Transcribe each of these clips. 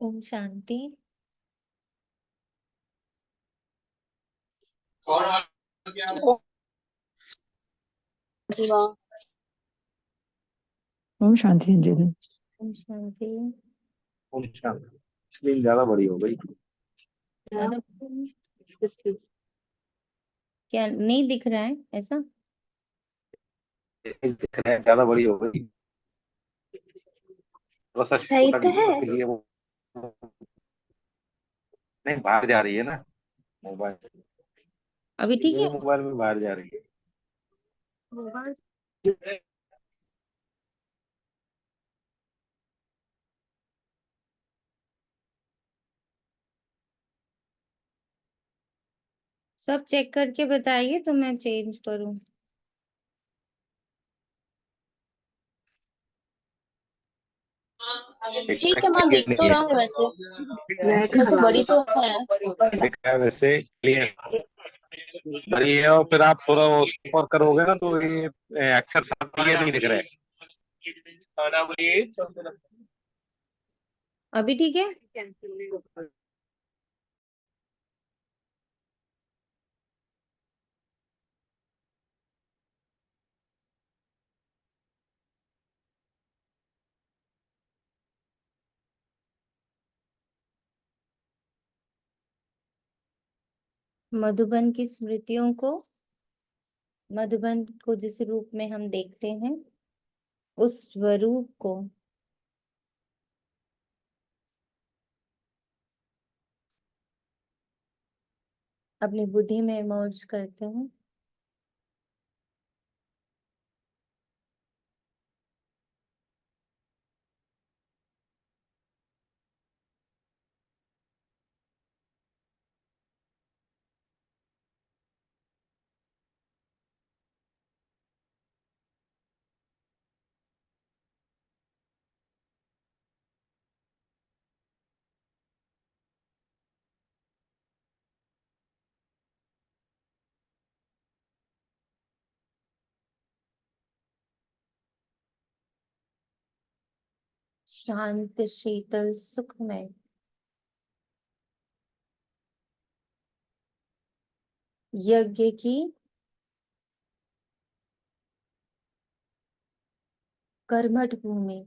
ओम शांति। ओम शिवा। ओम शांति अंजलि। ओम शांति। ओम शांति। स्क्रीन ज्यादा बड़ी हो गई। ज्यादा क्या नहीं दिख रहा है ऐसा? ज्यादा बड़ी हो गई। थोड़ा सा सही छोटा तो कीजिए, है। इसलिए वो नहीं बाहर जा रही है ना मोबाइल। अभी ठीक है। मेरे मोबाइल में बाहर जा रही है। सब चेक करके बताइए तो मैं चेंज करूं। ठीक है, मैं देख तो रहा हूँ वैसे। वैसे बड़ी तो है। दिखा है वैसे क्लियर बड़ी है, और फिर आप थोड़ा वो ऊपर करोगे ना तो ये अक्षर साफ क्लियर नहीं दिख रहे। अभी ठीक है। मधुबन की स्मृतियों को, मधुबन को जिस रूप में हम देखते हैं उस स्वरूप को अपनी बुद्धि में मर्ज करते हैं। शांत, शीतल, सुखमय यज्ञ की कर्मठ भूमि,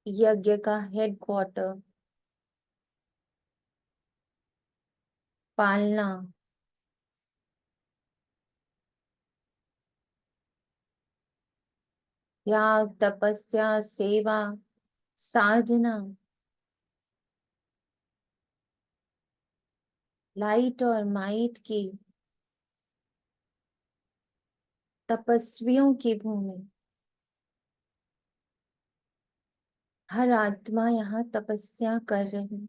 यज्ञ का हेडक्वार्टर, पालना, त्याग, तपस्या, सेवा, साधना, लाइट और माइट की तपस्वियों की भूमि। हर आत्मा यहाँ तपस्या कर रही,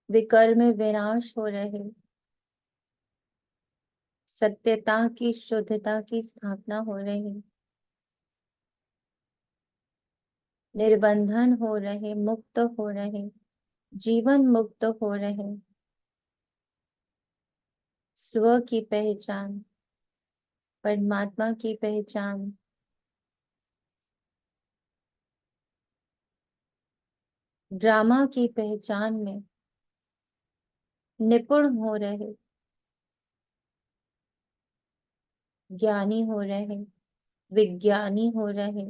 विकर्म विनाश हो रहे, सत्यता की, शुद्धता की स्थापना हो रही, निर्बंधन हो रहे, मुक्त हो रहे, जीवन मुक्त हो रहे, स्व की पहचान, परमात्मा की पहचान, ड्रामा की पहचान में निपुण हो रहे, ज्ञानी हो रहे, विज्ञानी हो रहे,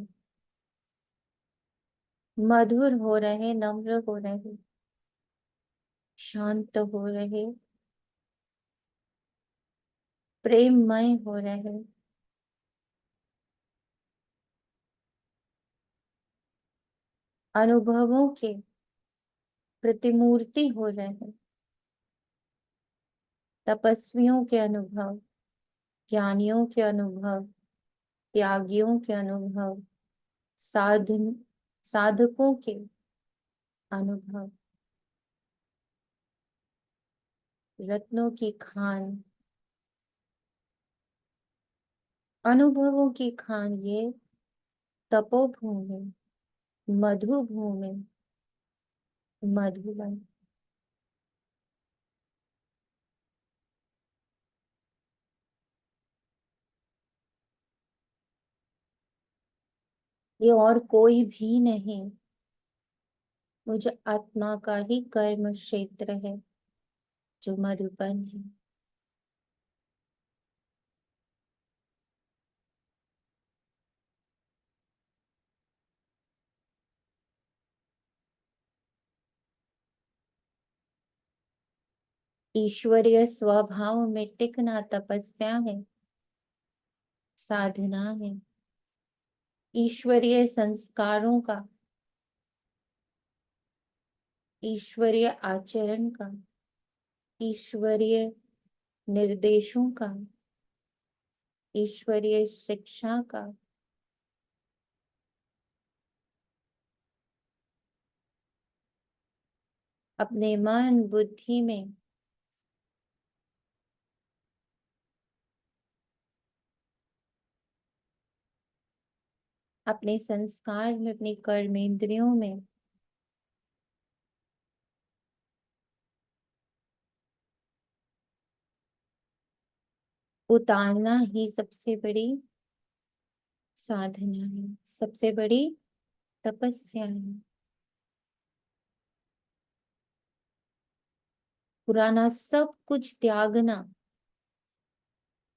मधुर हो रहे, नम्र हो रहे, शांत हो रहे, प्रेममय हो रहे, अनुभवों के प्रतिमूर्ति हो रहे, तपस्वियों के अनुभव, ज्ञानियों के अनुभव, त्यागियों के अनुभव, साधकों के अनुभव, रत्नों की खान, अनुभवों की खान, ये तपोभूमि, मधुभूमि, मधुबन। ये और कोई भी नहीं, वो जो आत्मा का ही कर्म क्षेत्र है, जो मधुबन है। ईश्वरीय स्वभाव में टिकना तपस्या है, साधना है। ईश्वरीय संस्कारों का, ईश्वरीय आचरण का, ईश्वरीय निर्देशों का, ईश्वरीय शिक्षा का, अपने मन बुद्धि में अपने संस्कार में, अपनी कर्मेंद्रियों में उतारना ही सबसे बड़ी साधना है, सबसे बड़ी तपस्या है। पुराना सब कुछ त्यागना,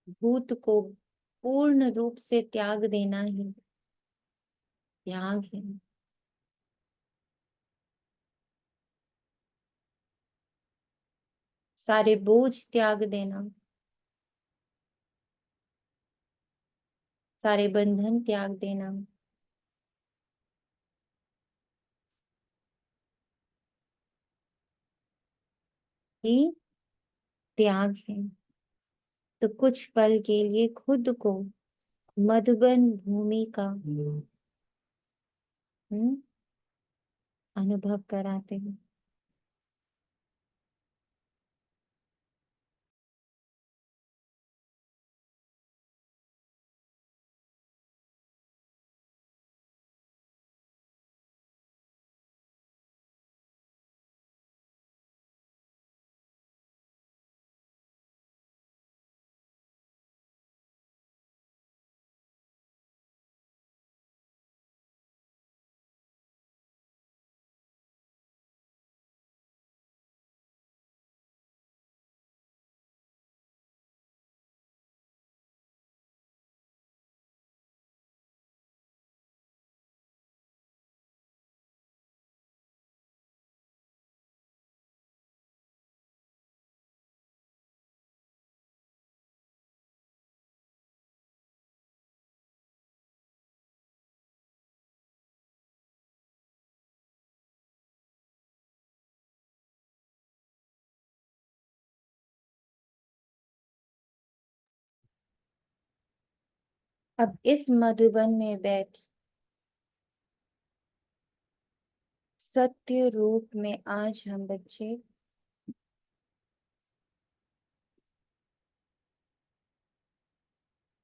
भूत को पूर्ण रूप से त्याग देना ही त्याग है। सारे बोझ त्याग देना, सारे बंधन त्याग देना ही त्याग है। तो कुछ पल के लिए खुद को मधुबन भूमि का अनुभव कराते हैं। अब इस मधुबन में बैठ सत्य रूप में आज हम बच्चे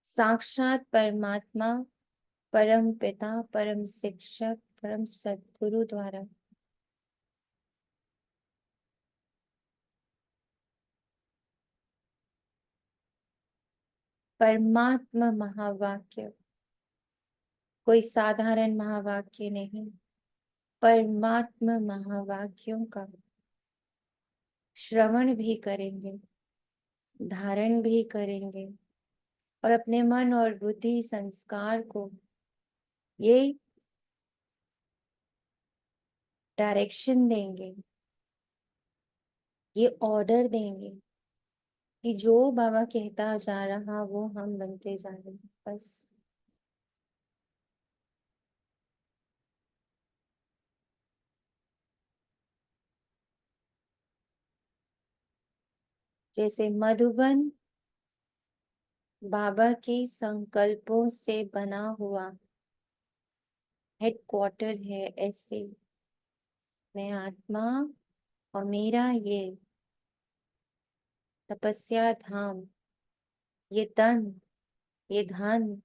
साक्षात परमात्मा, परम पिता, परम शिक्षक, परम सद्गुरु द्वारा परमात्मा महावाक्य, कोई साधारण महावाक्य नहीं, परमात्मा महावाक्यों का श्रवण भी करेंगे, धारण भी करेंगे और अपने मन और बुद्धि संस्कार को ये डायरेक्शन देंगे, ये ऑर्डर देंगे कि जो बाबा कहता जा रहा वो हम बनते जा रहे हैं। बस जैसे मधुबन बाबा के संकल्पों से बना हुआ हेडक्वार्टर है, ऐसे मैं आत्मा और मेरा ये तपस्या धाम, ये तन, ये धन,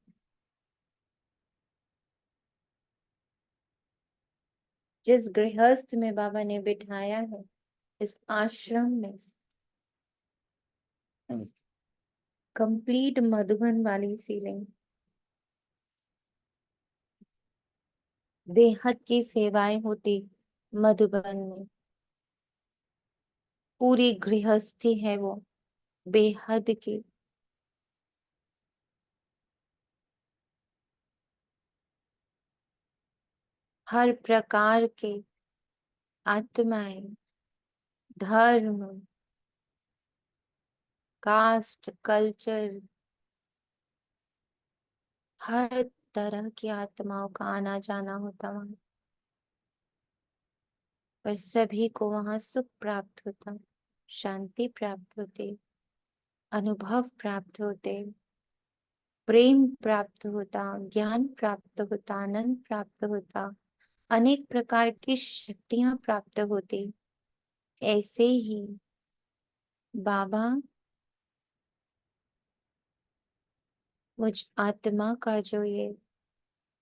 जिस गृहस्थ में बाबा ने बिठाया है, इस आश्रम में कंप्लीट मधुबन वाली फीलिंग। बेहद की सेवाएं होती मधुबन में। पूरी गृहस्थी है वो बेहद की। हर प्रकार के आत्माएं, धर्म, कास्ट, कल्चर, हर तरह की आत्माओं का आना जाना होता वहां। पर सभी को वहां सुख प्राप्त होता, शांति प्राप्त होती, अनुभव प्राप्त होते, प्रेम प्राप्त होता, ज्ञान प्राप्त होता, आनंद प्राप्त होता, अनेक प्रकार की शक्तियां प्राप्त होती। ऐसे ही बाबा मुझ आत्मा का जो ये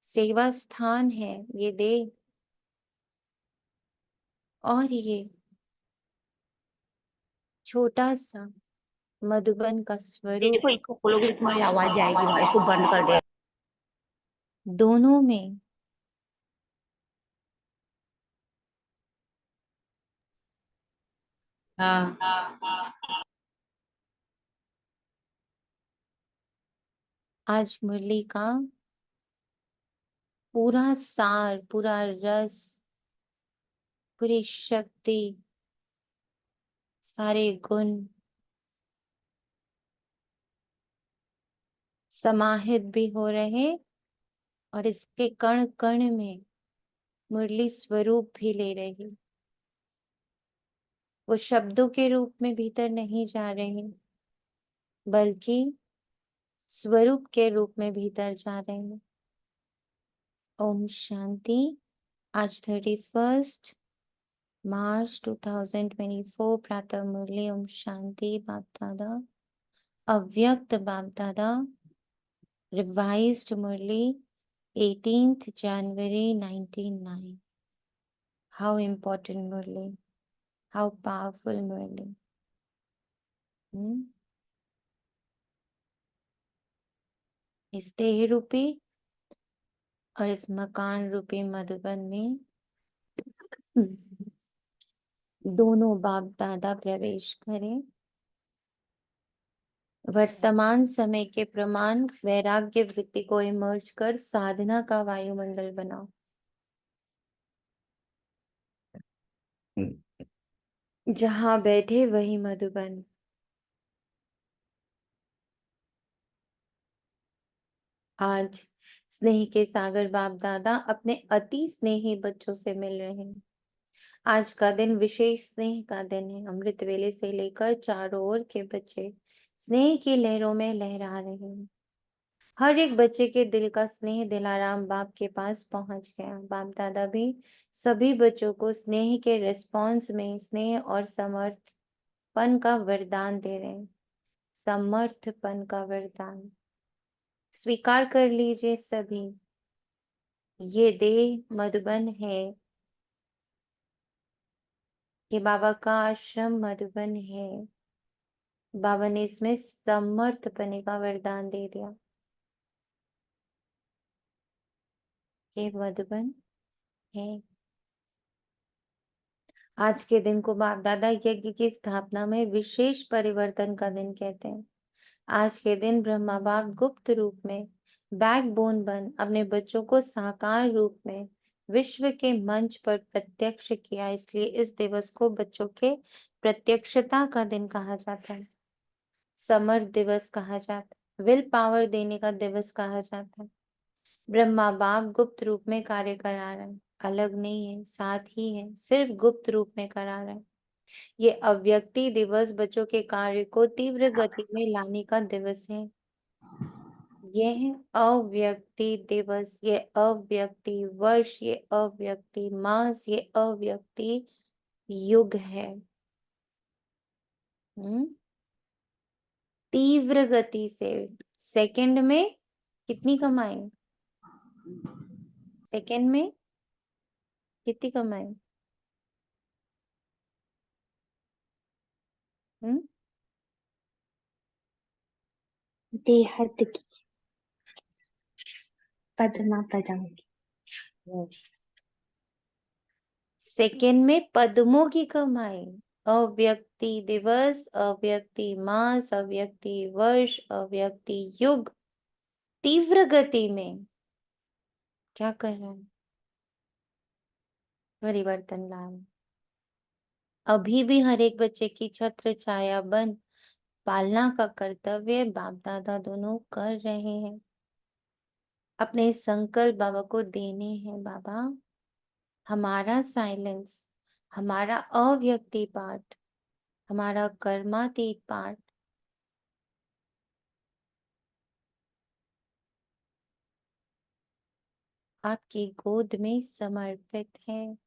सेवा स्थान है, ये दे और ये छोटा सा मधुबन का ये स्वरूप, देखो, इसको खोलोगे तो तुम्हारी आवाज जाएगी वहां, इसको बंद कर दे। दोनों में हाँ। आज मुरली का पूरा सार, पूरा रस, पूरी शक्ति, सारे गुण समाहित भी हो रहे और इसके कण कण में मुरली स्वरूप भी ले रही। वो शब्दों के रूप में भीतर नहीं जा रहे, बल्कि स्वरूप के रूप में भीतर जा रहे हैं। ओम शांति। आज 31 मार्च 2024 प्रातः मुरली। ओम शांति। बाप दादा अव्यक्त, बाप दादा revised murli 18th January 1909। How important murli, how powerful murli. इस देह रूपी और इस मकान रूपी मधुबन में दोनों बाप दादा प्रवेश करें। वर्तमान समय के प्रमाण वैराग्य वृत्ति को इमर्ज कर साधना का वायुमंडल बनाओ। जहां बैठे वही मधुबन। आज स्नेह के सागर बाप दादा अपने अति स्नेही बच्चों से मिल रहे हैं। आज का दिन विशेष स्नेह का दिन है। अमृत वेले से लेकर चारों ओर के बच्चे स्नेह की लहरों में लहरा रहे हैं। हर एक बच्चे के दिल का स्नेह दिलाराम बाप के पास पहुंच गया। बाप दादा भी सभी बच्चों को स्नेह के रिस्पॉन्स में स्नेह और समर्थपन का वरदान दे रहे हैं। समर्थपन का वरदान स्वीकार कर लीजिए सभी। ये देह मधुबन है, ये बाबा का आश्रम मधुबन है। बाबा ने इसमें समर्थ बनने का वरदान दे दिया। ये मधुबन है। आज के दिन को बाप दादा यज्ञ की स्थापना में विशेष परिवर्तन का दिन कहते हैं। आज के दिन ब्रह्मा बाप गुप्त रूप में बैकबोन बन अपने बच्चों को साकार रूप में विश्व के मंच पर प्रत्यक्ष किया। इसलिए इस दिवस को बच्चों के प्रत्यक्षता का दिन कहा जाता है, समर्थ दिवस कहा जाता है, विल पावर देने का दिवस कहा जाता है। ब्रह्मा बाप गुप्त रूप में कार्य करा रहा है, अलग नहीं है, साथ ही है, सिर्फ गुप्त रूप में करा रहा है। ये अव्यक्ति दिवस बच्चों के कार्य को तीव्र गति में लाने का दिवस है। यह अव्यक्ति दिवस, ये अव्यक्ति वर्ष, ये अव्यक्ति मास, ये अव्यक्ति युग है। तीव्र गति से सेकंड में कितनी कमाई, सेकंड में कितनी कमाई? हम्म बेहद की पद्मा सजाऊंगी। सेकेंड में पद्मों की कमाई, अव्यक्ति दिवस, अव्यक्ति मास, अव्यक्ति वर्ष, अव्यक्ति युग, तीव्र गति में क्या कर रहा है? परिवर्तन ला रहा है। अभी भी हर एक बच्चे की छत्र छाया बन पालना का कर्तव्य बाप दादा दोनों कर रहे हैं। अपने संकल्प बाबा को देने हैं। बाबा, हमारा साइलेंस, हमारा अव्यक्ति पाठ, हमारा कर्मातीत पाठ आपकी गोद में समर्पित है।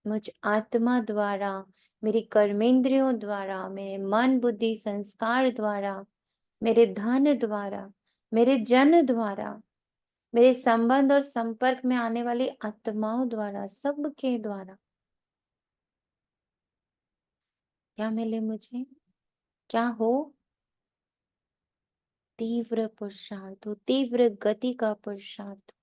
मुझ आत्मा द्वारा, मेरी कर्मेंद्रियों द्वारा, मेरे मन बुद्धि संस्कार द्वारा, मेरे धन द्वारा, मेरे जन द्वारा, मेरे संबंध और संपर्क में आने वाली आत्माओं द्वारा, सबके द्वारा क्या मिले मुझे? क्या हो? तीव्र पुरुषार्थ हो, तीव्र गति का पुरुषार्थ।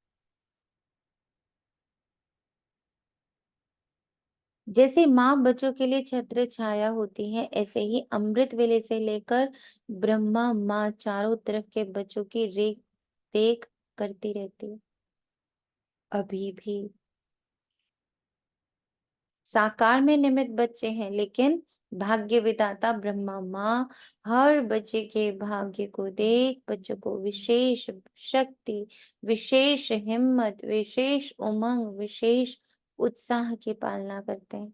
जैसे माँ बच्चों के लिए छत्र छाया होती है, ऐसे ही अमृत वेले से लेकर ब्रह्मा माँ चारों तरफ के बच्चों की रेख देख करती रहती है। अभी भी साकार में निमित्त बच्चे हैं, लेकिन भाग्य विधाता ब्रह्मा माँ हर बच्चे के भाग्य को देख बच्चों को विशेष शक्ति, विशेष हिम्मत, विशेष उमंग, विशेष उत्साह की पालना करते हैं।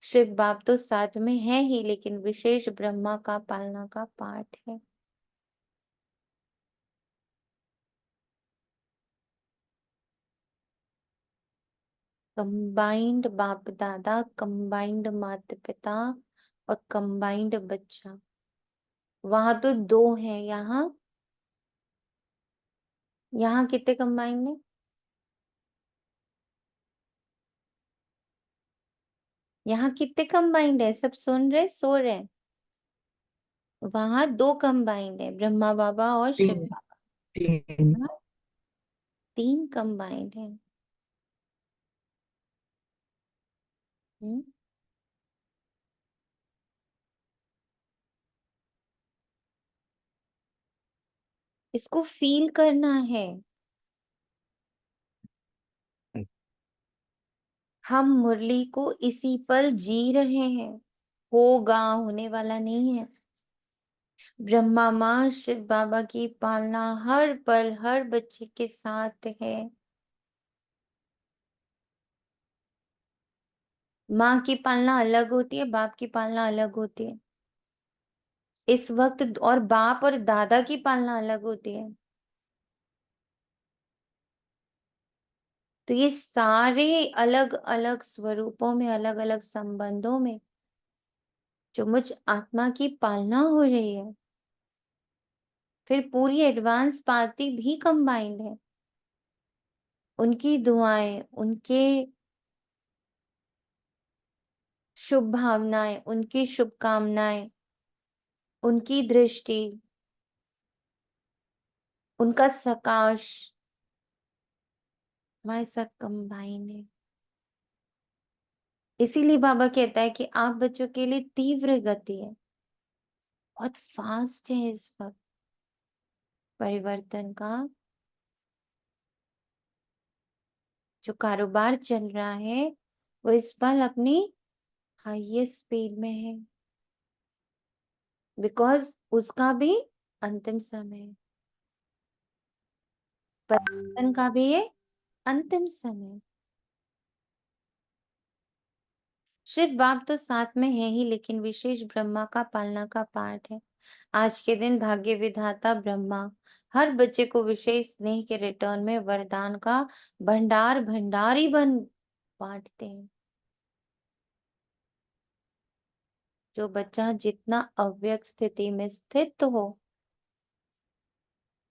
शिव बाप तो साथ में है ही, लेकिन विशेष ब्रह्मा का पालना का पाठ है। कंबाइंड बाप दादा, कंबाइंड माता पिता और कंबाइंड बच्चा। वहां तो दो है, यहाँ कितने कंबाइंड है? यहाँ कितने कंबाइंड है? सब सुन रहे, सो रहे? वहां दो कंबाइंड है, ब्रह्मा बाबा और शिव बाबा। हाँ, तीन कंबाइंड है। हम्म, इसको फील करना है। हम मुरली को इसी पल जी रहे हैं, होगा, होने वाला नहीं है। ब्रह्मा माँ शिव बाबा की पालना हर पल हर बच्चे के साथ है। माँ की पालना अलग होती है, बाप की पालना अलग होती है इस वक्त, और बाप और दादा की पालना अलग होती है। तो ये सारे अलग अलग स्वरूपों में, अलग अलग संबंधों में जो मुझ आत्मा की पालना हो रही है, फिर पूरी एडवांस पार्टी भी कंबाइंड है। उनकी दुआएं, उनके शुभ भावनाएं, उनकी शुभकामनाएं, उनकी दृष्टि, उनका सकाश हमारे साथ कंबाइन है। इसीलिए बाबा कहता है कि आप बच्चों के लिए तीव्र गति है, बहुत फास्ट है इस वक्त परिवर्तन का जो कारोबार चल रहा है, वो इस पल अपनी हाईएस्ट स्पीड में है, बिकॉज उसका भी अंतिम समय है, परिवर्तन का भी ये अंतिम समय। शिव बाप तो साथ में है ही, लेकिन विशेष ब्रह्मा का पालना का पाठ है। आज के दिन भाग्य विधाता ब्रह्मा हर बच्चे को विशेष स्नेह के रिटर्न में वरदान का भंडार भंडारी बन बांटते हैं। जो बच्चा जितना अव्यक्त स्थिति में स्थित हो,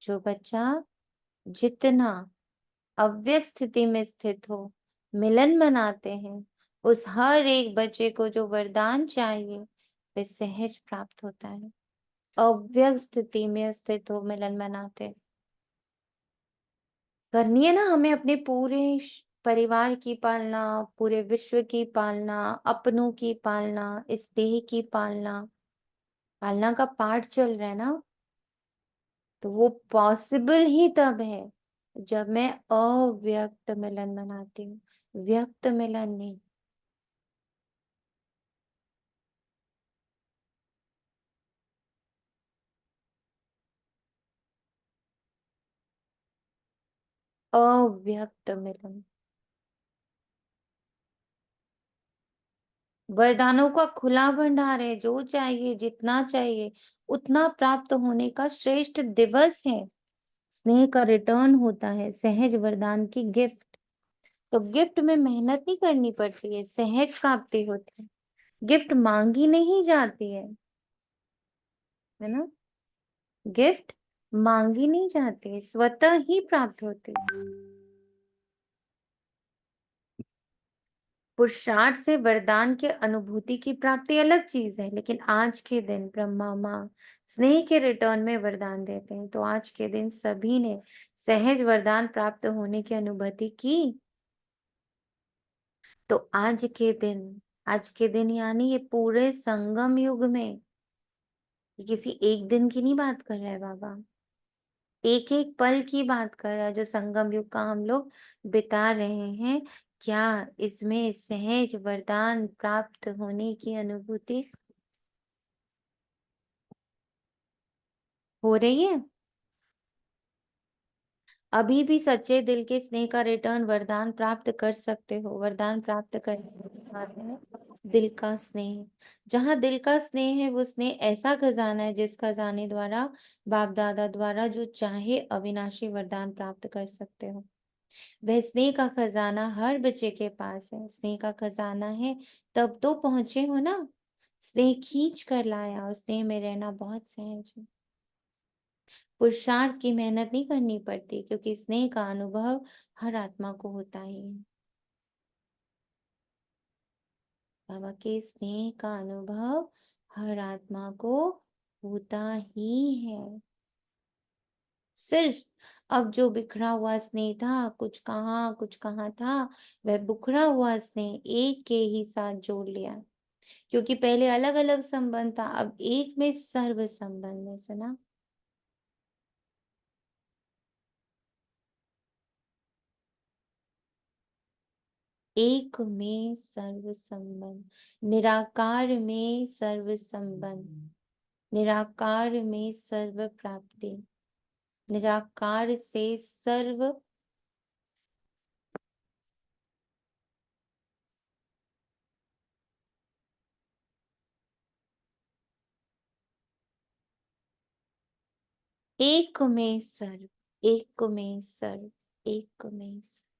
जो बच्चा जितना अव्यक्त स्थिति में स्थित हो, मिलन मनाते हैं, उस हर एक बच्चे को जो वरदान चाहिए वे सहज प्राप्त होता है। अव्यक्त स्थिति में स्थित हो, मिलन मनाते, करनी है ना हमें, अपने पूरे परिवार की पालना, पूरे विश्व की पालना, अपनों की पालना, इस देह की पालना। पालना का पाठ चल रहा है ना, तो वो पॉसिबल ही तब है जब मैं अव्यक्त मिलन मनाती हूँ, व्यक्त मिलन नहीं। अव्यक्त मिलन। वरदानों का खुला भंडार है, जो चाहिए जितना चाहिए उतना प्राप्त होने का श्रेष्ठ दिवस है। स्नेह का रिटर्न होता है, सहज वरदान की गिफ्ट। तो गिफ्ट में मेहनत नहीं करनी पड़ती है, सहज प्राप्ति होती है। गिफ्ट मांगी नहीं जाती है ना। गिफ्ट मांगी नहीं जाती है, स्वतः ही प्राप्त होती है। पुरुषार्थ से वरदान के अनुभूति की प्राप्ति अलग चीज है, लेकिन आज के दिन ब्रह्मा माँ स्नेह के रिटर्न में वरदान देते हैं। तो आज के दिन सभी ने सहज वरदान प्राप्त होने की अनुभूति की। तो आज के दिन यानी ये पूरे संगम युग में, ये किसी एक दिन की नहीं बात कर रहा है बाबा, एक एक पल की बात कर रहा है जो संगम युग का हम लोग बिता रहे हैं। क्या इसमें सहज वरदान प्राप्त होने की अनुभूति हो रही है? अभी भी सच्चे दिल के स्नेह का रिटर्न वरदान प्राप्त कर सकते हो। वरदान प्राप्त करने दिल का स्नेह, जहां दिल का स्नेह है वो स्नेह ऐसा खजाना है जिस खजाने द्वारा बाप दादा द्वारा जो चाहे अविनाशी वरदान प्राप्त कर सकते हो। वह स्नेह का खजाना हर बच्चे के पास है। स्नेह का खजाना है तब तो पहुंचे हो ना। स्नेह खींच कर लाया और स्नेह में रहना बहुत सहज है। पुरुषार्थ की मेहनत नहीं करनी पड़ती, क्योंकि स्नेह का अनुभव हर आत्मा को होता ही है। बाबा के स्नेह का अनुभव हर आत्मा को होता ही है। सिर्फ अब जो बिखरा हुआ स्नेह था, कुछ कहाँ था, वह बिखरा हुआ स्नेह एक के ही साथ जोड़ लिया। क्योंकि पहले अलग अलग संबंध था, अब एक में सर्व संबंध है। सुना? एक में सर्व संबंध, निराकार में सर्व संबंध, निराकार में सर्व प्राप्ति, निराकार से सर्व। एक में सर्व, एक में सर्व, एक में सर्व।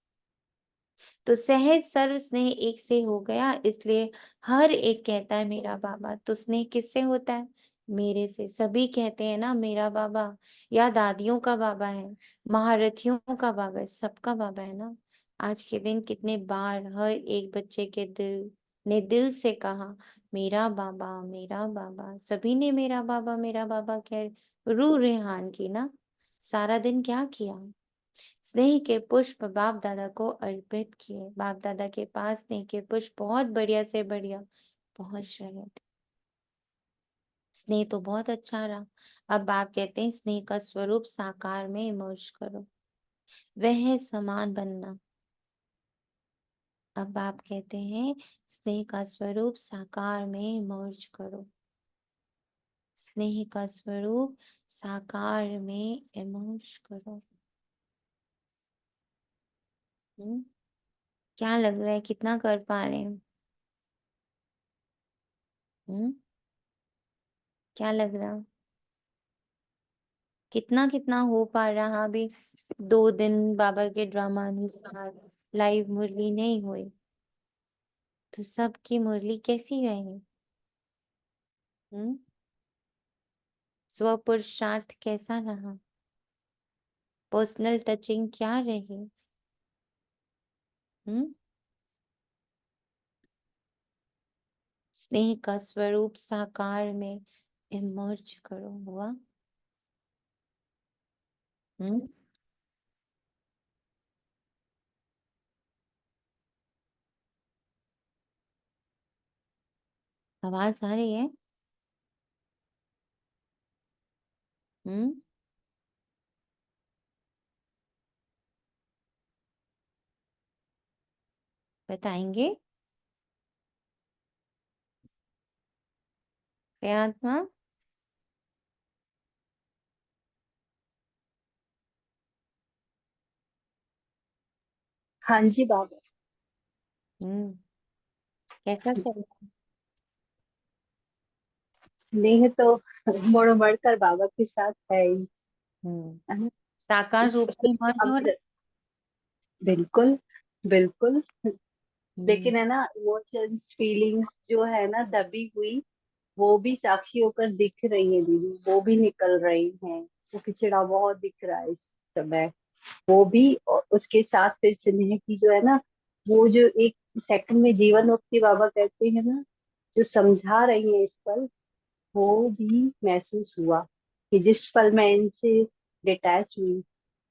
तो सहज सर्व स्नेह एक से हो गया, इसलिए हर एक कहता है मेरा बाबा। तो स्नेह किससे होता है? मेरे से। सभी कहते हैं ना मेरा बाबा, या दादियों का बाबा है, महारथियों का बाबा है, सबका बाबा है ना। आज के दिन कितने बार हर एक बच्चे के दिल ने दिल से कहा मेरा बाबा, मेरा बाबा। सभी ने मेरा बाबा कह रूह रेहान की ना। सारा दिन क्या किया? स्नेह के पुष्प बाप दादा को अर्पित किए। बाप दादा के पास स्नेह के पुष्प बहुत बढ़िया से बढ़िया पहुंच रहे थे। स्नेह तो बहुत अच्छा रहा। अब बाप कहते हैं स्नेह का स्वरूप साकार में इमर्ज करो, वह समान बनना। अब बाप कहते हैं स्नेह का स्वरूप साकार में इमर्ज करो, स्नेह का स्वरूप साकार में इमर्ज करो। क्या लग रहा है, कितना कर पा रहे हैं? हम्म क्या लग रहा? कितना कितना हो पा रहा? अभी 2 दिन बाबा के ड्रामा अनुसार लाइव मुरली नहीं हुई, तो सबकी मुरली कैसी रही? हम्म स्व पुरुषार्थ कैसा रहा? पर्सनल टचिंग क्या रही? हम्म स्नेह का स्वरूप साकार में इमर्ज करो, हुआ? हम्म आवाज आ रही है? हम्म, बताएंगे? प्रियात्मा? हाँ जी बाबा। हम्म, कैसा चल रहा स्नेह तो मुड़ मुड़ कर बाबा के साथ है ही। है? हम्म, है ना? साकार इस रूप में मर्ज हो रहा बिल्कुल बिल्कुल। है? लेकिन है ना, इमोशंस फीलिंग्स जो है ना दबी हुई, वो भी साक्षी होकर दिख रही है दीदी, वो भी निकल रही हैं। वो पिछड़ा बहुत दिख रहा है इस समय, वो भी। और उसके साथ फिर स्नेह की जो है ना, वो जो एक सेकंड में जीवन मुक्ति बाबा कहते हैं ना, जो समझा रही है इस पल, वो भी महसूस हुआ कि जिस पल मैं इनसे डिटैच हुई,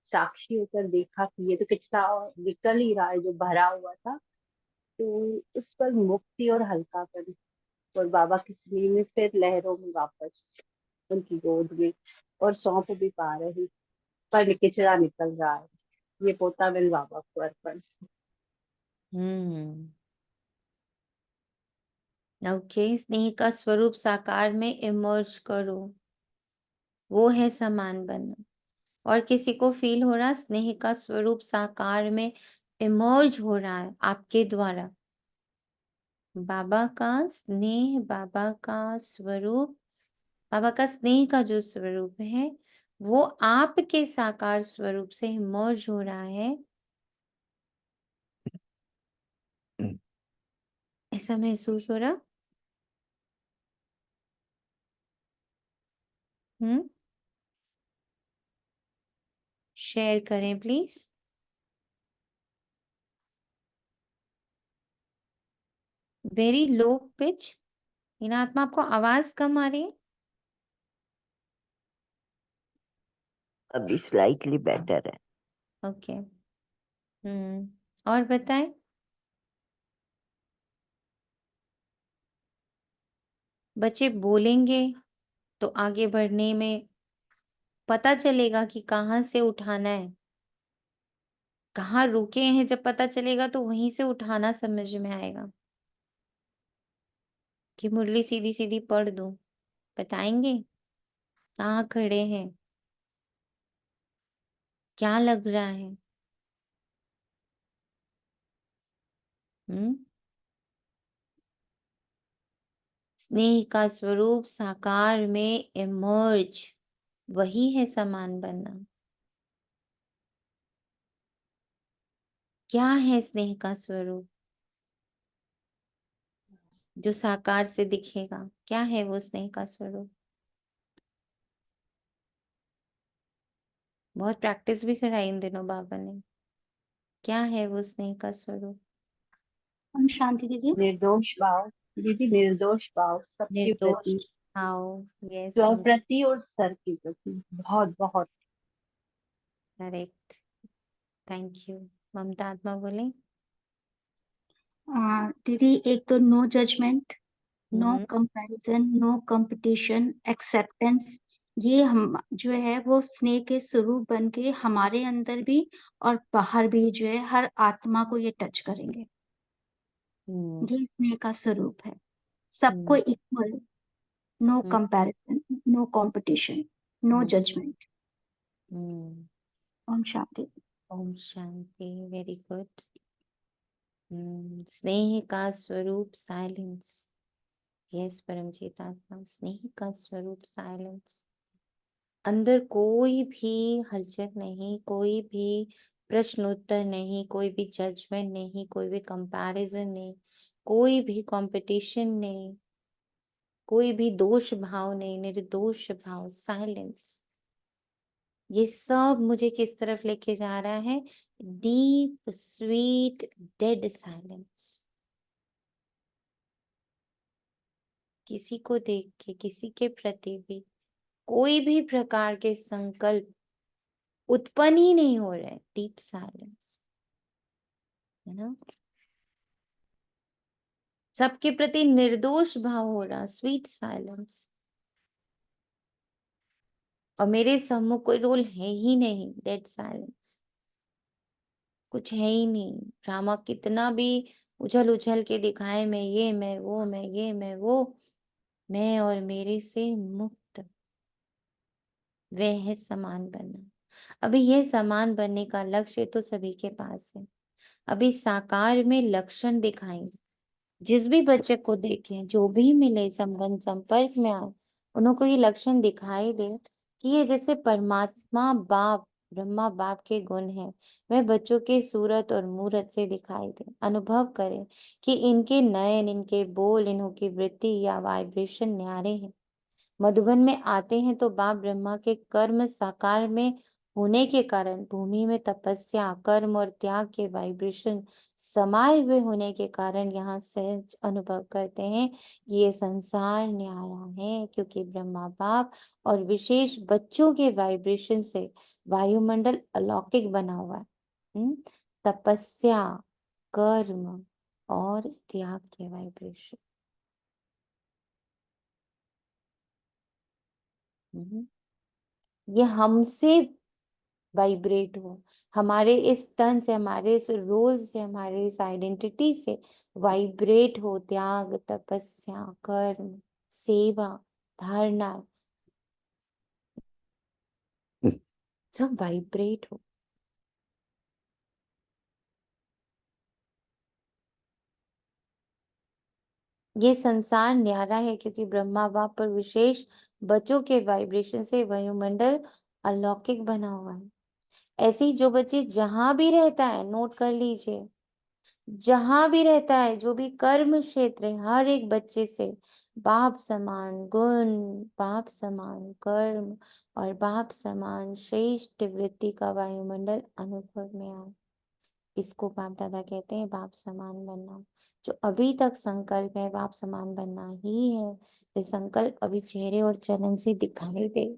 साक्षी होकर देखा कि ये तो पिछला निकल ही रहा है जो भरा हुआ था, तो उस पल मुक्ति और हल्कापन, और बाबा की स्नेह में फिर लहरों में वापस उनकी गोद में, और सौंप भी पा रही, पर किचड़ा निकल रहा है। ये पोता बिल बाबा को अर्पण। हम्म, ओके। स्नेह का स्वरूप साकार में इमर्ज करो, वो है समान बनना। और किसी को फील हो रहा स्नेह का स्वरूप साकार में इमर्ज हो रहा है आपके द्वारा? बाबा का स्नेह, बाबा का स्वरूप, बाबा का स्नेह का जो स्वरूप है वो आपके साकार स्वरूप से इमर्ज हो रहा है, ऐसा महसूस हो रहा? हम्म, शेयर करें प्लीज। Very low pitch. हीना आत्मा, आपको आवाज कम आ रही है? अभी स्लाइटली बेटर है। ओके। और बताएं। बच्चे बोलेंगे तो आगे बढ़ने में पता चलेगा कि कहाँ से उठाना है, कहाँ रुके हैं। जब पता चलेगा तो वहीं से उठाना समझ में आएगा। कि मुरली सीधी सीधी पढ़ दूं? बताएंगे कहाँ खड़े हैं, क्या लग रहा है? हम्म, स्नेह का स्वरूप साकार में इमर्ज, वही है समान बनना। क्या है स्नेह का स्वरूप जो साकार से दिखेगा? क्या है वो स्नेह का स्वरूप? बहुत प्रैक्टिस भी कराई इन दिनों बाबा ने। क्या है वो स्नेह का स्वरूप? हम शांति दीदी। निर्दोष भाव दीदी, निर्दोष भाव सबके निर्दोष प्रति, भाव। यस, स्व प्रति और सर के प्रति, बहुत बहुत। करेक्ट। Thank you. ममता आत्मा बोले। दीदी एक तो no judgement, no hmm, comparison, no competition, acceptance, ये हम जो है वो स्नेह के स्वरूप बन के हमारे अंदर भी और बाहर भी जो है हर आत्मा को ये टच करेंगे। हम्म, ये स्नेह का स्वरूप है, सबको hmm, equal, no hmm, comparison, no competition, no hmm, judgement. Hmm. ओम शांति। ओम शांति। Very good. स्नेह का स्वरूप साइलेंस। यस परमजीत आत्मा, स्नेह का स्वरूप साइलेंस। अंदर कोई भी हलचल नहीं, कोई भी प्रश्न उत्तर नहीं, कोई भी जजमेंट नहीं, कोई भी कंपैरिजन नहीं, कोई भी कंपटीशन नहीं, कोई भी दोष भाव नहीं, निर्दोष भाव, साइलेंस। ये सब मुझे किस तरफ लेके जा रहा है? Deep sweet dead silence. किसी को देख के, किसी के प्रति भी कोई भी प्रकार के संकल्प उत्पन्न ही नहीं हो रहे। डीप साइलेंस, है ना? सबके प्रति निर्दोष भाव हो रहा, स्वीट साइलेंस। और मेरे सम्मुख कोई रोल है ही नहीं, डेड साइलेंस, कुछ है ही नहीं। ड्रामा कितना भी उछल उछल के दिखाए, मैं ये, मैं वो, मैं ये, मैं वो, मैं और मेरे से मुक्त, वह है समान बनना। अभी यह समान बनने का लक्ष्य तो सभी के पास है। अभी साकार में लक्षण दिखाएंगे। जिस भी बच्चे को देखें, जो भी मिले, संबंध संपर्क में आए, उनको ये लक्षण दिखाई दे कि ये जैसे परमात्मा बाप, ब्रह्मा बाप के गुण हैं, वह बच्चों के सूरत और मूरत से दिखाई दे। अनुभव करें कि इनके नयन, इनके बोल, इन्हों की वृत्ति या वाइब्रेशन न्यारे हैं। मधुबन में आते हैं तो बाप ब्रह्मा के कर्म साकार में होने के कारण भूमि में तपस्या, कर्म और त्याग के वाइब्रेशन समाये हुए होने के कारण यहाँ सहज अनुभव करते हैं कि ये संसार न्यारा है, क्योंकि ब्रह्मा बाप और विशेष बच्चों के वाइब्रेशन से वायुमंडल अलौकिक बना हुआ है। तपस्या, कर्म और त्याग के वाइब्रेशन। ये हमसे वाइब्रेट हो, हमारे इस तन से, हमारे इस रोल से, हमारे इस आइडेंटिटी से वाइब्रेट हो। त्याग, तपस्या, कर्म, सेवा, धारणा, सब वाइब्रेट हो। ये संसार न्यारा है क्योंकि ब्रह्मा बाप पर विशेष बच्चों के वाइब्रेशन से वायुमंडल अलौकिक बना हुआ है। ऐसे ही जो बच्चे जहां भी रहता है, नोट कर लीजिए, जहां भी रहता है, जो भी कर्म क्षेत्र है, हर एक बच्चे से बाप समान गुण, बाप समान कर्म और बाप समान श्रेष्ठ वृत्ति का वायुमंडल अनुभव में आए। इसको बाप दादा कहते हैं बाप समान बनना। जो अभी तक संकल्प है बाप समान बनना ही है, वे संकल्प अभी चेहरे और चलन से दिखाई दे।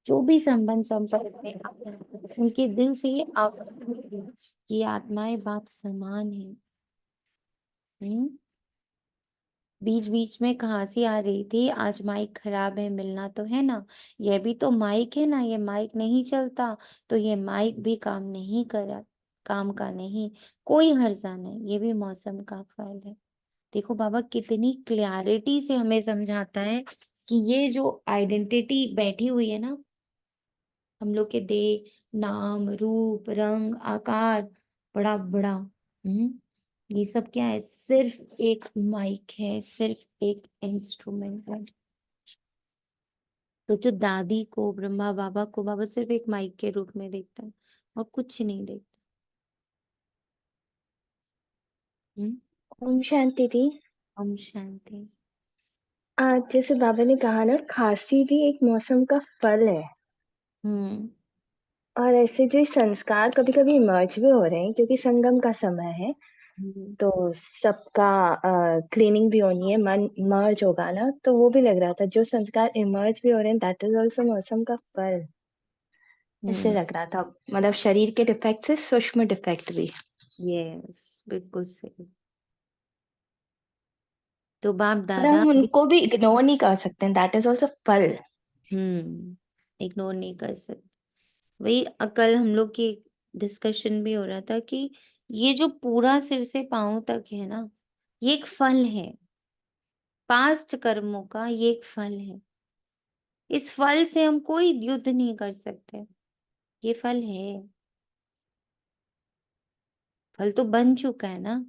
जो भी संबंध संपर्क में आते हैं, उनके दिल से ये कि आत्माएं बाप समान है। बीच बीच में खांसी आ रही थी, आज माइक खराब है, मिलना तो है ना। ये भी तो माइक है ना, ये माइक नहीं चलता तो ये माइक भी काम नहीं करा, काम का नहीं, कोई हर्जा नहीं, ये भी मौसम का फल है। देखो बाबा कितनी क्लैरिटी से हमें समझाता है कि ये जो आइडेंटिटी बैठी हुई है ना, हम लोग के देह, नाम, रूप, रंग, आकार, बड़ा बड़ा, ये सब क्या है? सिर्फ एक माइक है, सिर्फ एक इंस्ट्रूमेंट है। तो जो दादी को, ब्रह्मा बाबा को बाबा सिर्फ एक माइक के रूप में देखता है और कुछ नहीं देखता। ओम शांति दी। ओम शांति। आज जैसे बाबा ने कहा ना, खांसी भी एक मौसम का फल है। हम्म और ऐसे जो संस्कार कभी कभी इमर्ज भी हो रहे हैं क्योंकि संगम का समय है, हम्म तो सबका क्लीनिंग भी होनी है, मन मर्ज होगा ना, तो वो भी लग रहा था जो संस्कार इमर्ज भी हो रहे हैं, दैट इज ऑल्सो मौसम का फल। ऐसे लग रहा था, मतलब शरीर के डिफेक्ट से सूक्ष्म डिफेक्ट भी। यस, बिल्कुल सही। तो बाप और दादा हम उनको भी इग्नोर नहीं कर सकते, दैट इज ऑल्सो फल। इग्नोर नहीं कर सकते। वही कल हम लोग की डिस्कशन भी हो रहा था कि ये जो पूरा सिर से पांव तक है ना, ये एक फल है, पास्ट कर्मों का ये एक फल है। इस फल से हम कोई युद्ध नहीं कर सकते, ये फल है। फल तो बन चुका है ना,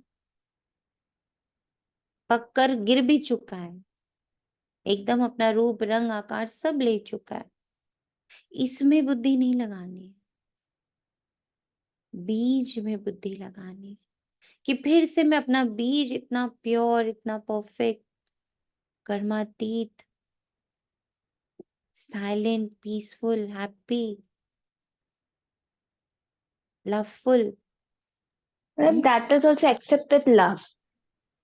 पककर गिर भी चुका है, एकदम अपना रूप, रंग, आकार सब ले चुका है। इसमें बुद्धि नहीं लगानी है, बीज में बुद्धि लगानी है कि फिर से मैं अपना बीज इतना प्योर, इतना परफेक्ट, कर्मातीत, silent, peaceful, happy, loveful, that is also accepted love.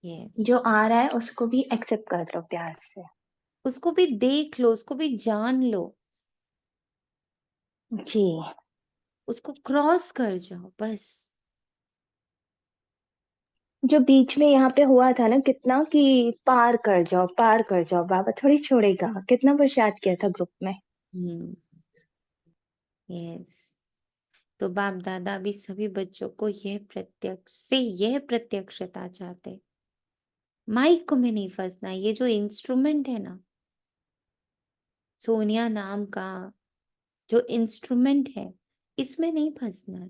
Yes, जो आ रहा है उसको भी एक्सेप्ट कर लो प्यार से। उसको भी देख लो, उसको भी जान लो, जी। उसको क्रॉस कर जाओ बस। जो बीच में यहाँ पे हुआ था ना, कितना कि पार कर जाओ, बाबा थोड़ी छोड़ेगा, कितना पुरुषार्थ किया था ग्रुप में। यस। तो बाप दादा भी सभी बच्चों को यह प्रत्यक्षता चाहते। माइक में नहीं फंसना। ये जो इंस्ट्रूमेंट है ना, सोनिया नाम का जो इंस्ट्रूमेंट है, इसमें नहीं फंसना है।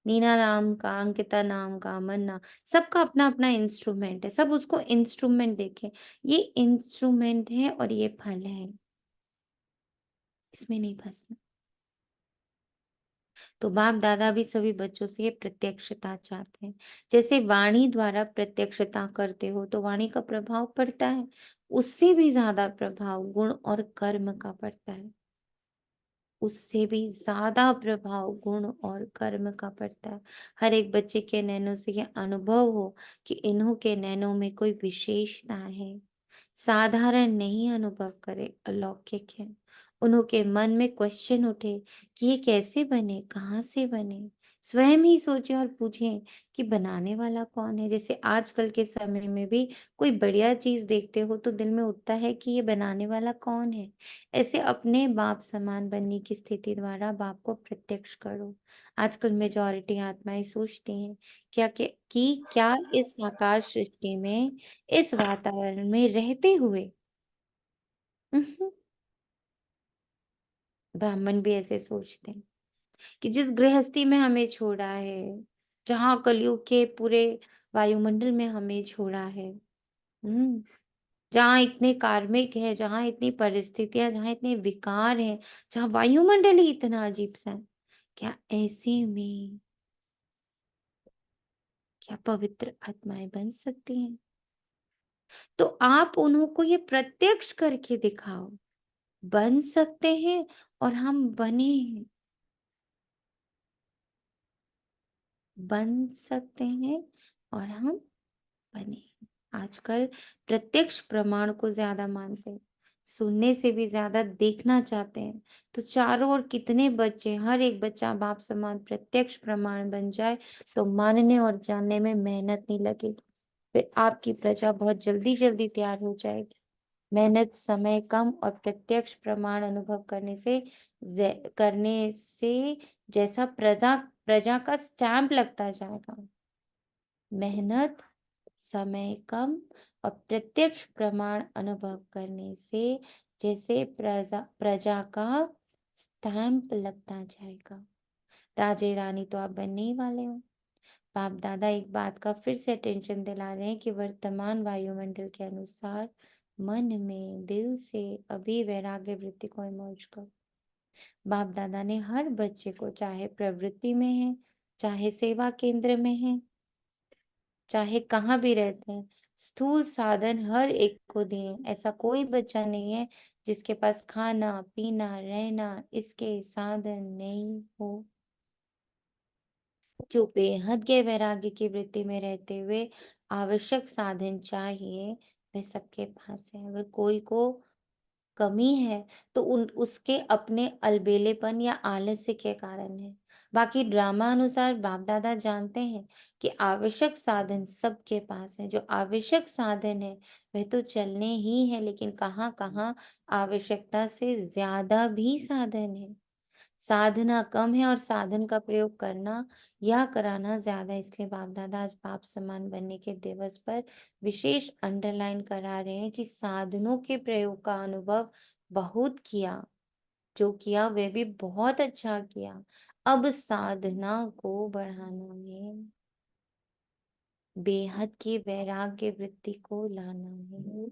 नीना नाम का, अंकिता नाम का, मन्ना, सबका अपना अपना इंस्ट्रूमेंट है। सब उसको इंस्ट्रूमेंट देखें। ये इंस्ट्रूमेंट है और ये फल है, इसमें नहीं फंसना। तो बाप दादा भी सभी बच्चों से ये प्रत्यक्षता चाहते हैं। जैसे वाणी द्वारा प्रत्यक्षता करते हो तो वाणी का प्रभाव पड़ता है, उससे भी ज्यादा प्रभाव गुण और कर्म का पड़ता है। उससे भी ज्यादा प्रभाव गुण और कर्म का पड़ता है। हर एक बच्चे के नैनों से ये अनुभव हो कि इन्हों के नैनों में कोई विशेषता है, साधारण नहीं अनुभव करे, अलौकिक है। उन्हों के मन में क्वेश्चन उठे कि ये कैसे बने, कहाँ से बने। स्वयं ही सोचें और पूछें कि बनाने वाला कौन है। जैसे आजकल के समय में भी कोई बढ़िया चीज देखते हो तो दिल में उठता है कि ये बनाने वाला कौन है। ऐसे अपने बाप समान बनने की स्थिति द्वारा बाप को प्रत्यक्ष करो। आजकल मेजॉरिटी आत्माएं सोचती हैं कि क्या इस आकाश सृष्टि में, इस वातावरण में रहते हुए ब्राह्मण भी ऐसे सोचते हैं कि जिस गृहस्थी में हमें छोड़ा है, जहाँ कलयुग के पूरे वायुमंडल में हमें छोड़ा है, जहाँ इतने कार्मिक है, जहाँ इतनी परिस्थितियां, जहाँ इतने विकार हैं, जहाँ वायुमंडल ही इतना अजीब सा है, क्या ऐसे में क्या पवित्र आत्माएं बन सकती हैं? तो आप उन्हों को ये प्रत्यक्ष करके दिखाओ, बन सकते हैं और हम बने हैं, बन सकते हैं और हम बने हैं। आजकल प्रत्यक्ष प्रमाण को ज्यादा मानते हैं, सुनने से भी ज्यादा देखना चाहते हैं। तो चारों ओर कितने बच्चे, हर एक बच्चा बाप समान प्रत्यक्ष प्रमाण बन जाए तो मानने और जानने में मेहनत नहीं लगेगी। फिर आपकी प्रजा बहुत जल्दी जल्दी तैयार हो जाएगी। मेहनत, समय कम और प्रत्यक्ष प्रमाण अनुभव करने से जैसा प्रजा प्रजा का स्टैंप लगता जाएगा। मेहनत, समय कम और प्रत्यक्ष प्रमाण अनुभव करने से जैसे प्रजा प्रजा का स्टैंप लगता जाएगा। राजे रानी तो आप बनने ही वाले हो। बाप दादा एक बात का फिर से अटेंशन दिला रहे हैं कि वर्तमान वायुमंडल के अनुसार मन में, दिल से अभी वैराग्य वृत्ति को इमर्ज करो। बाप दादा ने हर बच्चे को, चाहे प्रवृत्ति में है, चाहे सेवा केंद्र में है, चाहे कहाँ भी रहते हैं, स्थूल साधन हर एक को दिए। ऐसा कोई बच्चा नहीं है जिसके पास खाना, पीना, रहना इसके साधन नहीं हो। जो बेहद के वैराग्य की वृत्ति में रहते हुए आवश्यक साधन चाहिए, वह सबके पास है। अगर कोई को कमी है तो उसके अपने अलबेलेपन या आलस्य के कारण है। बाकी ड्रामा अनुसार बाप दादा जानते हैं कि आवश्यक साधन सबके पास है। जो आवश्यक साधन है वह तो चलने ही है, लेकिन कहाँ कहाँ आवश्यकता से ज्यादा भी साधन है। साधना कम है और साधन का प्रयोग करना या कराना ज्यादा। इसलिए बाप दादा आज बाप समान बनने के दिवस पर विशेष अंडरलाइन करा रहे हैं कि साधनों के प्रयोग का अनुभव बहुत किया, जो किया वह भी बहुत अच्छा किया। अब साधना को बढ़ाना है, बेहद की वैराग्य वृत्ति को लाना है।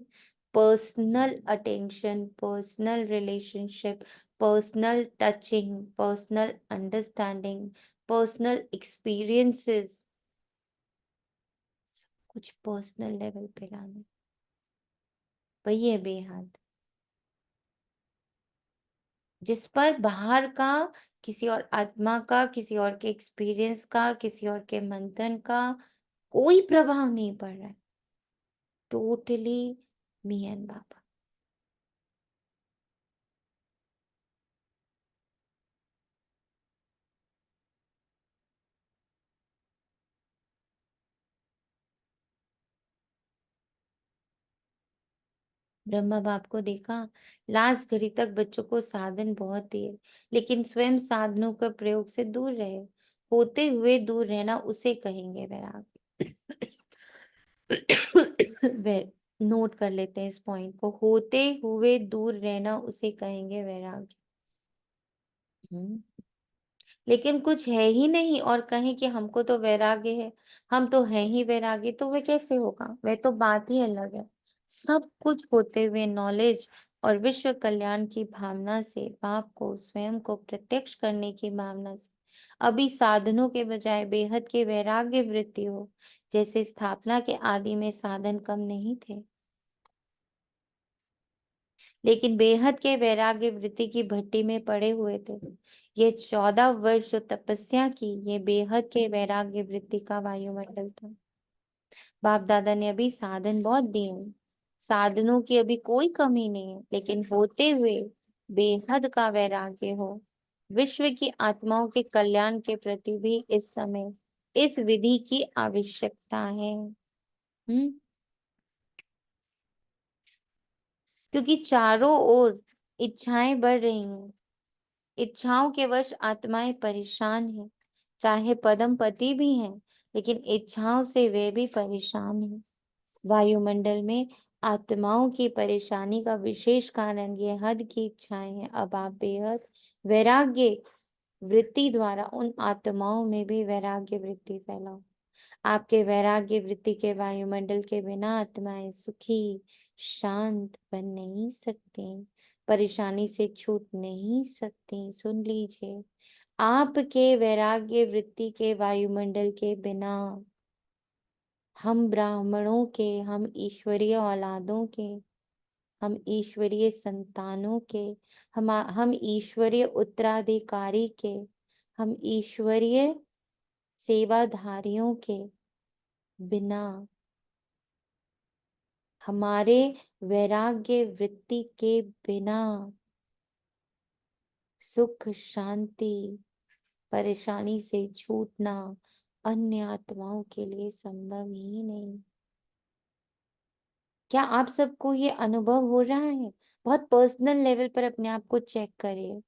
Personal attention, personal relationship, personal touching, personal understanding, personal experiences, कुछ पर्सनल लेवल पे लाना, वही है बेहद, जिस पर बाहर का किसी और आत्मा का, किसी और के एक्सपीरियंस का, किसी और के मंथन का कोई प्रभाव नहीं पड़ रहा है। टोटली मी एंड बाबा। ब्रह्मा बाप को देखा, लास्ट घड़ी तक बच्चों को साधन बहुत दिए, लेकिन स्वयं साधनों के प्रयोग से दूर रहे। होते हुए दूर रहना उसे कहेंगे वैराग्य। नोट कर लेते हैं इस पॉइंट को, होते हुए दूर रहना उसे कहेंगे वैराग्य। लेकिन कुछ है ही नहीं और कहें कि हमको तो वैराग्य है, हम तो हैं ही वैराग्य, तो वह कैसे होगा? वह तो बात ही अलग है। सब कुछ होते हुए नॉलेज और विश्व कल्याण की भावना से, बाप को स्वयं को प्रत्यक्ष करने की भावना से अभी साधनों के बजाय बेहद के वैराग्य वृत्ति हो, जैसे स्थापना के आदि में साधन कम नहीं थे, लेकिन बेहद के वैराग्य वृत्ति की भट्टी में पड़े हुए थे। ये 14 वर्ष जो तपस्या की, ये बेहद के वैराग्य वृत्ति का वायुमंडल था। बाप दादा ने अभी साधन बहुत दिए हैं, साधनों की अभी कोई कमी नहीं है, लेकिन होते हुए बेहद का वैराग्य हो। विश्व की आत्माओं के कल्याण के प्रति भी इस समय इस विधि की आवश्यकता है। क्योंकि चारों ओर इच्छाएं बढ़ रही हैं, इच्छाओं के वश आत्माएं परेशान हैं, चाहे पदम पति भी हैं, लेकिन इच्छाओं से वे भी परेशान हैं। वायुमंडल में आत्माओं की परेशानी का विशेष कारण ये हद की इच्छाएं हैं। अब आप बेहद वैराग्य वृत्ति द्वारा उन आत्माओं में भी वैराग्य वृत्ति फैलाओ। आपके वैराग्य वृत्ति के वायुमंडल के बिना आत्माएं सुखी शांत बन नहीं सकती, परेशानी से छूट नहीं सकती। सुन लीजिए, आपके वैराग्य वृत्ति के वायुमंडल के बिना हम ब्राह्मणों के, हम ईश्वरीय औलादों के, हम ईश्वरीय संतानों के, हम ईश्वरीय उत्तराधिकारी के, हम ईश्वरीय सेवाधारियों के बिना, हमारे वैराग्य वृत्ति के बिना सुख शांति परेशानी से छूटना अन्य आत्माओं के लिए संभव ही नहीं। क्या आप सबको ये अनुभव हो रहा है? बहुत पर्सनल लेवल पर अपने आप को चेक करिए।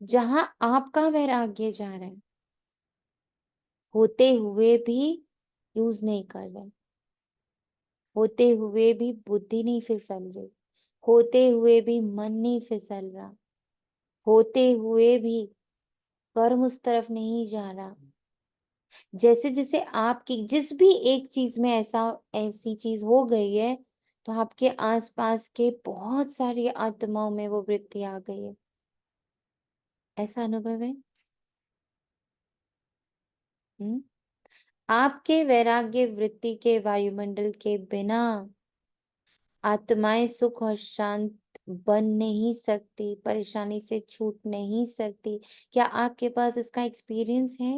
जहां आपका वैराग्य जा रहा है, होते हुए भी यूज नहीं कर रहे, होते हुए भी बुद्धि नहीं फिसल रही, होते हुए भी मन नहीं फिसल रहा, होते हुए भी कर्म उस तरफ नहीं जा रहा। जैसे जैसे आपकी जिस भी एक चीज में ऐसी चीज हो गई है, तो आपके आसपास के बहुत सारी आत्माओं में वो वृत्ति आ गई है। ऐसा अनुभव है? आपके वैराग्य वृत्ति के वायुमंडल के बिना आत्माएं सुख और शांत बन नहीं सकती, परेशानी से छूट नहीं सकती। क्या आपके पास इसका एक्सपीरियंस है?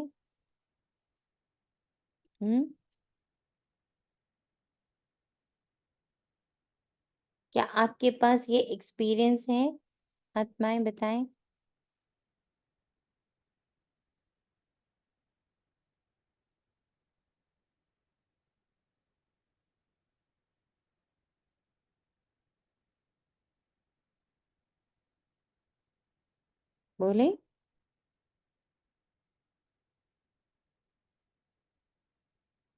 क्या आपके पास ये एक्सपीरियंस है? आत्माएं बताएं। बोले।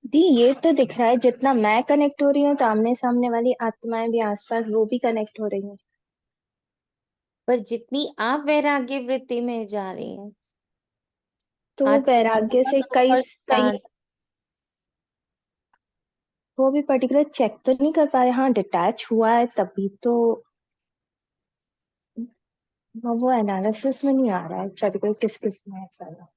दी ये तो दिख रहा है, जितना मैं कनेक्ट हो रही हूँ तो आमने सामने वाली आत्माएं भी आसपास वो भी कनेक्ट हो रही हैं। पर जितनी आप वैराग्य वृत्ति में जा रही हैं, तो वो आत्माओं वैराग्य का से सुख कई और कई शांत। वो भी पर्टिकुलर चेक तो नहीं कर पा रहे। हाँ, डिटैच हुआ है तभी तो वो एनालिसिस में नहीं आ रहा है पर्टिकुलर किस किस में ऐसा है।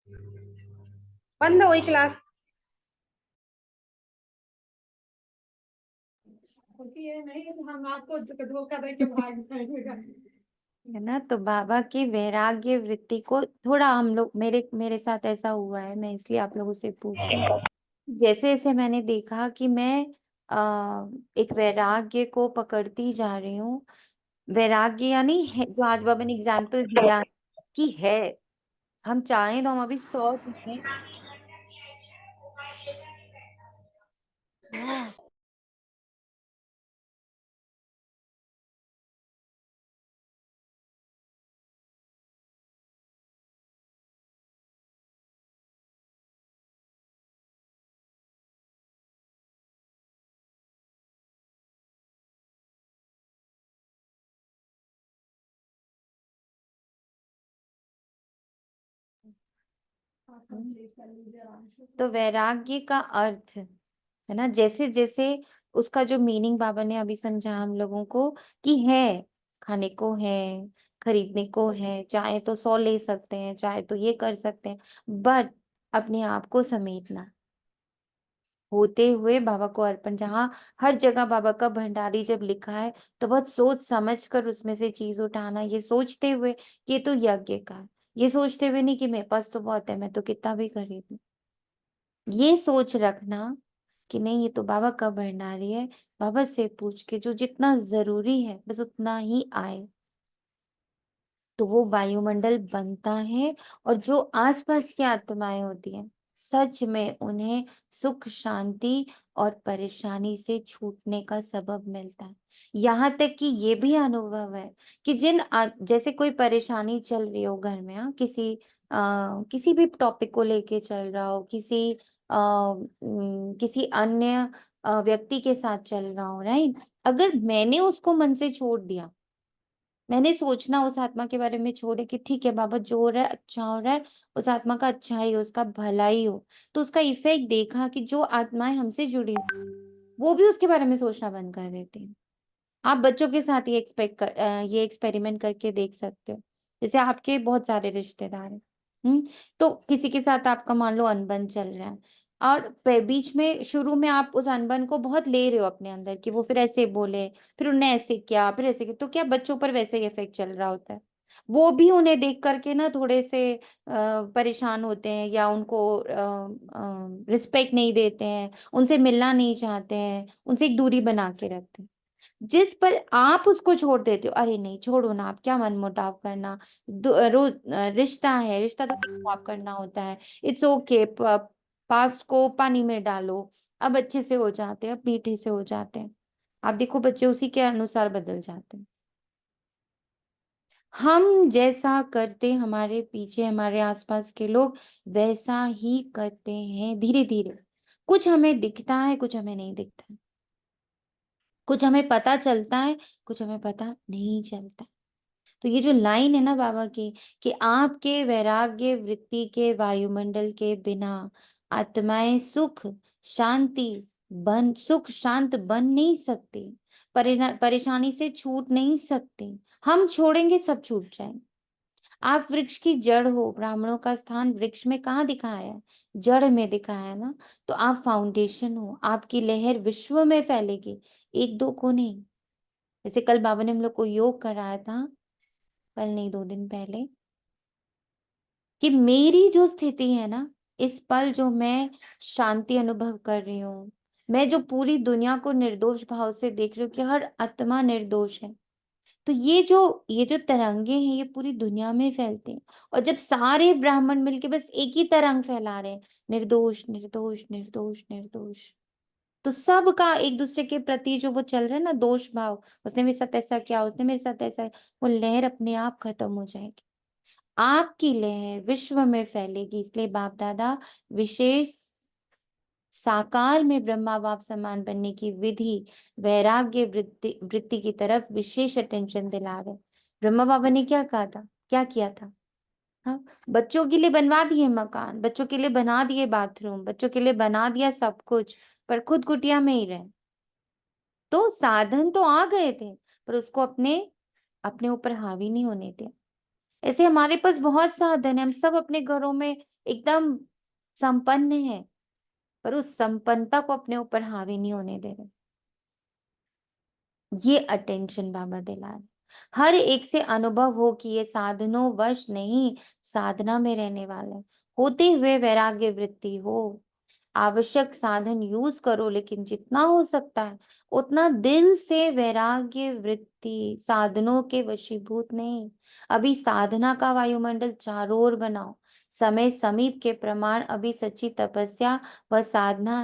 बंद हो गई क्लास। है ना। तो बाबा की वैराग्य वृत्ति को थोड़ा हम लोग, मेरे मेरे साथ ऐसा हुआ है, मैं इसलिए आप लोगों से पूछ रही हूँ। जैसे जैसे मैंने देखा कि मैं एक वैराग्य को पकड़ती जा रही हूँ। वैराग्य यानी है, जो आज बाबा ने एग्जाम्पल दिया कि है, हम चाहें तो हम अभी 100 चीजें। हाँ, तो वैराग्य का अर्थ है ना, जैसे जैसे उसका जो मीनिंग बाबा ने अभी समझा हम लोगों को कि है, खाने को है, खरीदने को है, चाहे तो 100 ले सकते हैं, चाहे तो ये कर सकते हैं, बट अपने आप को समेटना, होते हुए बाबा को अर्पण। जहाँ हर जगह बाबा का भंडारी जब लिखा है तो बहुत सोच समझ कर उसमें से चीज उठाना, ये सोचते हुए कि ये तो यज्ञ का है, ये सोचते हुए नहीं कि मेरे पास तो बहुत है, मैं तो कितना भी खरीद लूं। ये सोच रखना कि नहीं, ये तो बाबा का भंडारी है, बाबा से पूछ के जो जितना जरूरी है बस उतना ही आए, तो वो वायुमंडल बनता है। और जो आसपास की आत्माएं होती हैं, सच में उन्हें सुख शांति और परेशानी से छूटने का सबब मिलता है। यहाँ तक कि ये भी अनुभव है कि जैसे कोई परेशानी चल रही हो घर में, किसी भी टॉपिक को लेके चल रहा हो, किसी अन्य व्यक्ति के साथ चल रहा हो, राइट, अगर मैंने उसको मन से छोड़ दिया, मैंने सोचना उस आत्मा के बारे में छोड़े कि ठीक है बाबा, जो हो रहा है अच्छा हो रहा है, उस आत्मा का अच्छा ही हो, उसका भला ही हो, तो उसका इफेक्ट देखा कि जो आत्माएं हमसे जुड़ी हुई, वो भी उसके बारे में सोचना बंद कर देती हैं। आप बच्चों के साथ ये एक्सपेरिमेंट करके देख सकते हो। जैसे आपके बहुत सारे रिश्तेदार हैं, तो किसी के साथ आपका मान लो अनबन चल रहा है, और बीच में शुरू में आप उस अनबन को बहुत ले रहे हो अपने अंदर कि वो फिर ऐसे बोले, फिर उन्हें ऐसे किया, फिर ऐसे किया, तो क्या बच्चों पर वैसे ही इफेक्ट चल रहा होता है। वो भी उन्हें देख करके ना थोड़े से परेशान होते हैं, या उनको रिस्पेक्ट नहीं देते हैं, उनसे मिलना नहीं चाहते हैं, उनसे एक दूरी बना के रखते हैं। जिस पर आप उसको छोड़ देते हो, अरे नहीं छोड़ो ना, आप क्या मनमुटाव करना, रोज रिश्ता है, रिश्ता तो टेक करना होता है, इट्स ओके, पास्ट को पानी में डालो, अब अच्छे से हो जाते हैं, अब मीठे से हो जाते हैं। आप देखो बच्चे उसी के अनुसार बदल जाते हैं। हम जैसा करते, हमारे पीछे हमारे आसपास के लोग वैसा ही करते हैं धीरे धीरे। कुछ हमें दिखता है, कुछ हमें नहीं दिखता है, कुछ हमें पता चलता है, कुछ हमें पता नहीं चलता। तो ये जो लाइन है ना बाबा की, कि आपके वैराग्य वृत्ति के वायुमंडल के बिना आत्माएं सुख शांत बन नहीं सकती, परेशानी से छूट नहीं सकती। हम छोड़ेंगे सब छूट जाएंगे। आप वृक्ष की जड़ हो, ब्राह्मणों का स्थान वृक्ष में कहाँ दिखाया है, जड़ में दिखाया है ना। तो आप फाउंडेशन हो, आपकी लहर विश्व में फैलेगी, एक दो को नहीं। जैसे कल बाबा ने हम लोग को योग कराया था, कल नहीं 2 दिन पहले, कि मेरी जो स्थिति है ना, इस पल जो मैं शांति अनुभव कर रही हूँ, मैं जो पूरी दुनिया को निर्दोष भाव से देख रही हूँ कि हर आत्मा निर्दोष है, तो ये जो तरंगे हैं ये पूरी दुनिया में फैलते हैं। और जब सारे ब्राह्मण मिलके बस एक ही तरंग फैला रहे हैं, निर्दोष निर्दोष निर्दोष निर्दोष, तो सबका एक दूसरे के प्रति जो वो चल रहा है ना दोष भाव, उसने मेरे साथ ऐसा किया, उसने मेरे साथ ऐसा, वो लहर अपने आप खत्म हो जाएगी। आपकी लहर विश्व में फैलेगी। इसलिए बाप दादा विशेष साकार में ब्रह्मा बाप समान बनने की विधि, वैराग्य वृत्ति वृत्ति की तरफ विशेष अटेंशन दिला रहे। ब्रह्मा बाबा ने क्या कहा था, क्या किया था? हाँ, बच्चों के लिए बनवा दिए मकान, बच्चों के लिए बना दिए बाथरूम, बच्चों के लिए बना दिया सब कुछ, पर खुद कुटिया में ही रहे। तो साधन तो आ गए थे, पर उसको अपने अपने ऊपर हावी नहीं होने दिया। ऐसे हमारे पास बहुत साधन है, हम सब अपने घरों में एकदम संपन्न हैं, पर उस संपन्नता को अपने ऊपर हावी नहीं होने दे रहे। ये अटेंशन बाबा दिला रहे। हर एक से अनुभव हो कि ये साधनों वश नहीं, साधना में रहने वाले, होते हुए वैराग्य वृत्ति हो। आवश्यक साधन यूज करो, लेकिन जितना हो सकता है उतना दिल से वैराग्य वृत्ति, साधनों के वशीभूत नहीं। अभी साधना का वायुमंडल चारों ओर बनाओ। समय समीप के प्रमाण अभी सच्ची तपस्या व साधना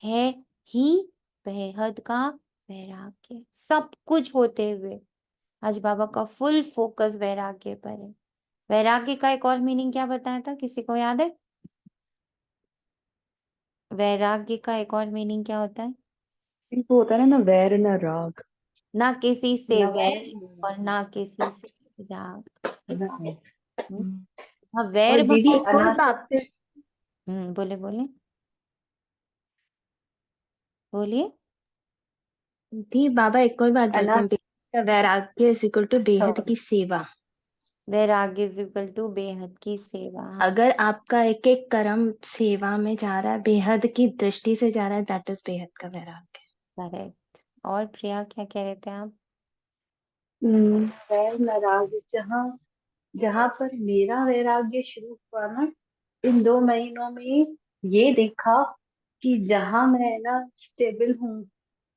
है ही बेहद का वैराग्य। सब कुछ होते हुए आज बाबा का फुल फोकस वैराग्य पर है। वैराग्य का एक और मीनिंग क्या बताया था, किसी को याद है? वैराग्य का एक और मीनिंग क्या होता है? वो होता है ना वैर न राग। ना किसी से न वैर वैर और ना किसी से राग। न वैर। हम्म, हम्म। हाँ, और वैर दीदी एक और बात अनासक्त बोले बोले बोलिए। भी बाबा एक और बात बोलते अना हैं, बेहद का वैराग्य इज इक्वल टू बेहद की सेवा। वैराग्य इज इक्वल टू बेहद की सेवा। हाँ, अगर आपका एक एक कर्म सेवा में जा रहा है, बेहद की दृष्टि से जा रहा है, दैट इज बेहद का वैराग्य। करेक्ट। और प्रिया क्या कह रहे थे आप? वैर न राग, जहाँ जहाँ पर मेरा वैराग्य शुरू हुआ ना, इन 2 महीनों में ये देखा कि जहाँ मैं ना स्टेबल हूँ,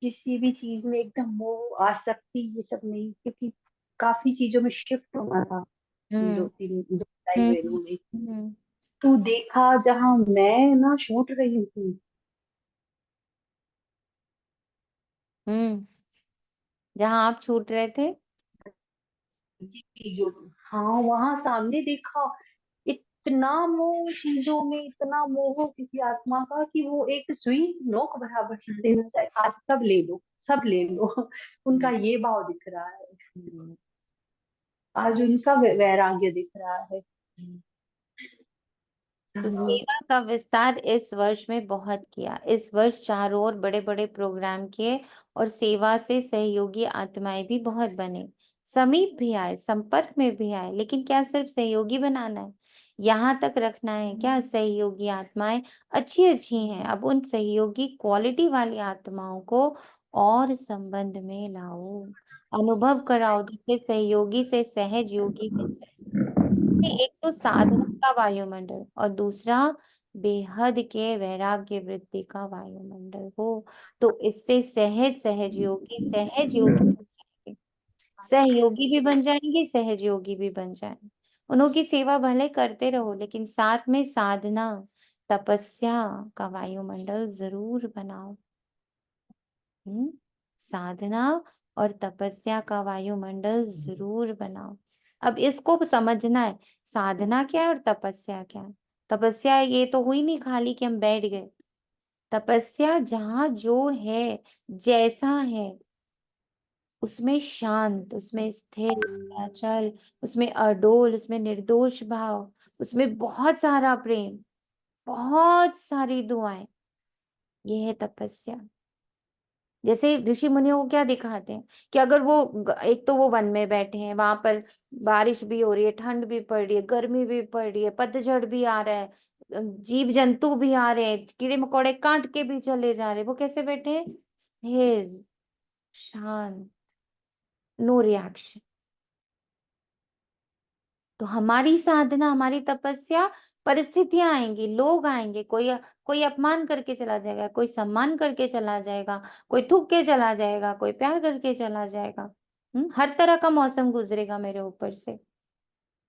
किसी भी चीज में एकदम मोह आसक्ति ये सब नहीं, क्योंकि काफी चीजों में शिफ्ट होना था इन हम्म 2-3 2 ढाई हम्म महीनों में। हम्म तो देखा जहाँ मैं ना छूट रही हूँ, हम्म जहाँ आप छूट रहे थे। चीजों में, हाँ वहां सामने देखा इतना मोह चीजों में, इतना मोह किसी आत्मा का कि वो एक सुई नोक बराबर देना चाहे, आज सब ले लो, सब ले लो। उनका ये भाव दिख रहा है, हम्म, आज उनका वैराग्य दिख रहा है। तो हाँ, सेवा का विस्तार इस वर्ष में बहुत किया। इस वर्ष चारों ओर बड़े बड़े प्रोग्राम किए और सेवा से सहयोगी आत्माएं भी बहुत बने, समीप भी आए, संपर्क में भी आए। लेकिन क्या सिर्फ सहयोगी बनाना है, यहाँ तक रखना है क्या? सहयोगी आत्माएं अच्छी अच्छी हैं, अब उन सहयोगी क्वालिटी वाली आत्माओं को और संबंध में लाओ, अनुभव कराओ, जिससे सहयोगी से सहज योगी बन जाए। एक तो साधना का वायुमंडल और दूसरा बेहद के वैराग्य वृत्ति का वायुमंडल हो, तो इससे सहज योगी बन जाएंगे, सहयोगी भी बन जाएंगे, सहज योगी भी बन जाएंगे। उनकी सेवा भले करते रहो, लेकिन साथ में साधना तपस्या का वायुमंडल जरूर बनाओ। साधना और तपस्या का वायुमंडल जरूर बनाओ। अब इसको समझना है, साधना क्या है और तपस्या क्या है। तपस्या ये तो हुई नहीं खाली कि हम बैठ गए। तपस्या जहाँ जो है, जैसा है, उसमें शांत, उसमें स्थिर, अचल, उसमें अडोल, उसमें निर्दोष भाव, उसमें बहुत सारा प्रेम, बहुत सारी दुआएं, ये है तपस्या। जैसे ऋषि मुनियों को क्या दिखाते हैं कि अगर वो एक तो वो वन में बैठे हैं, वहां पर बारिश भी हो रही है, ठंड भी पड़ रही है, गर्मी भी पड़ रही है, पतझड़ भी आ रहा है, जीव जंतु भी आ रहे हैं, कीड़े मकोड़े काट के भी चले जा रहे हैं, वो कैसे बैठे हैं? स्थिर, शांत, नो रिएक्शन। तो हमारी साधना, हमारी तपस्या, परिस्थितियां आएंगी, लोग आएंगे, कोई कोई अपमान करके चला जाएगा, कोई सम्मान करके चला जाएगा, कोई थूक के चला जाएगा, कोई प्यार करके चला जाएगा। हर तरह का मौसम गुजरेगा मेरे ऊपर से।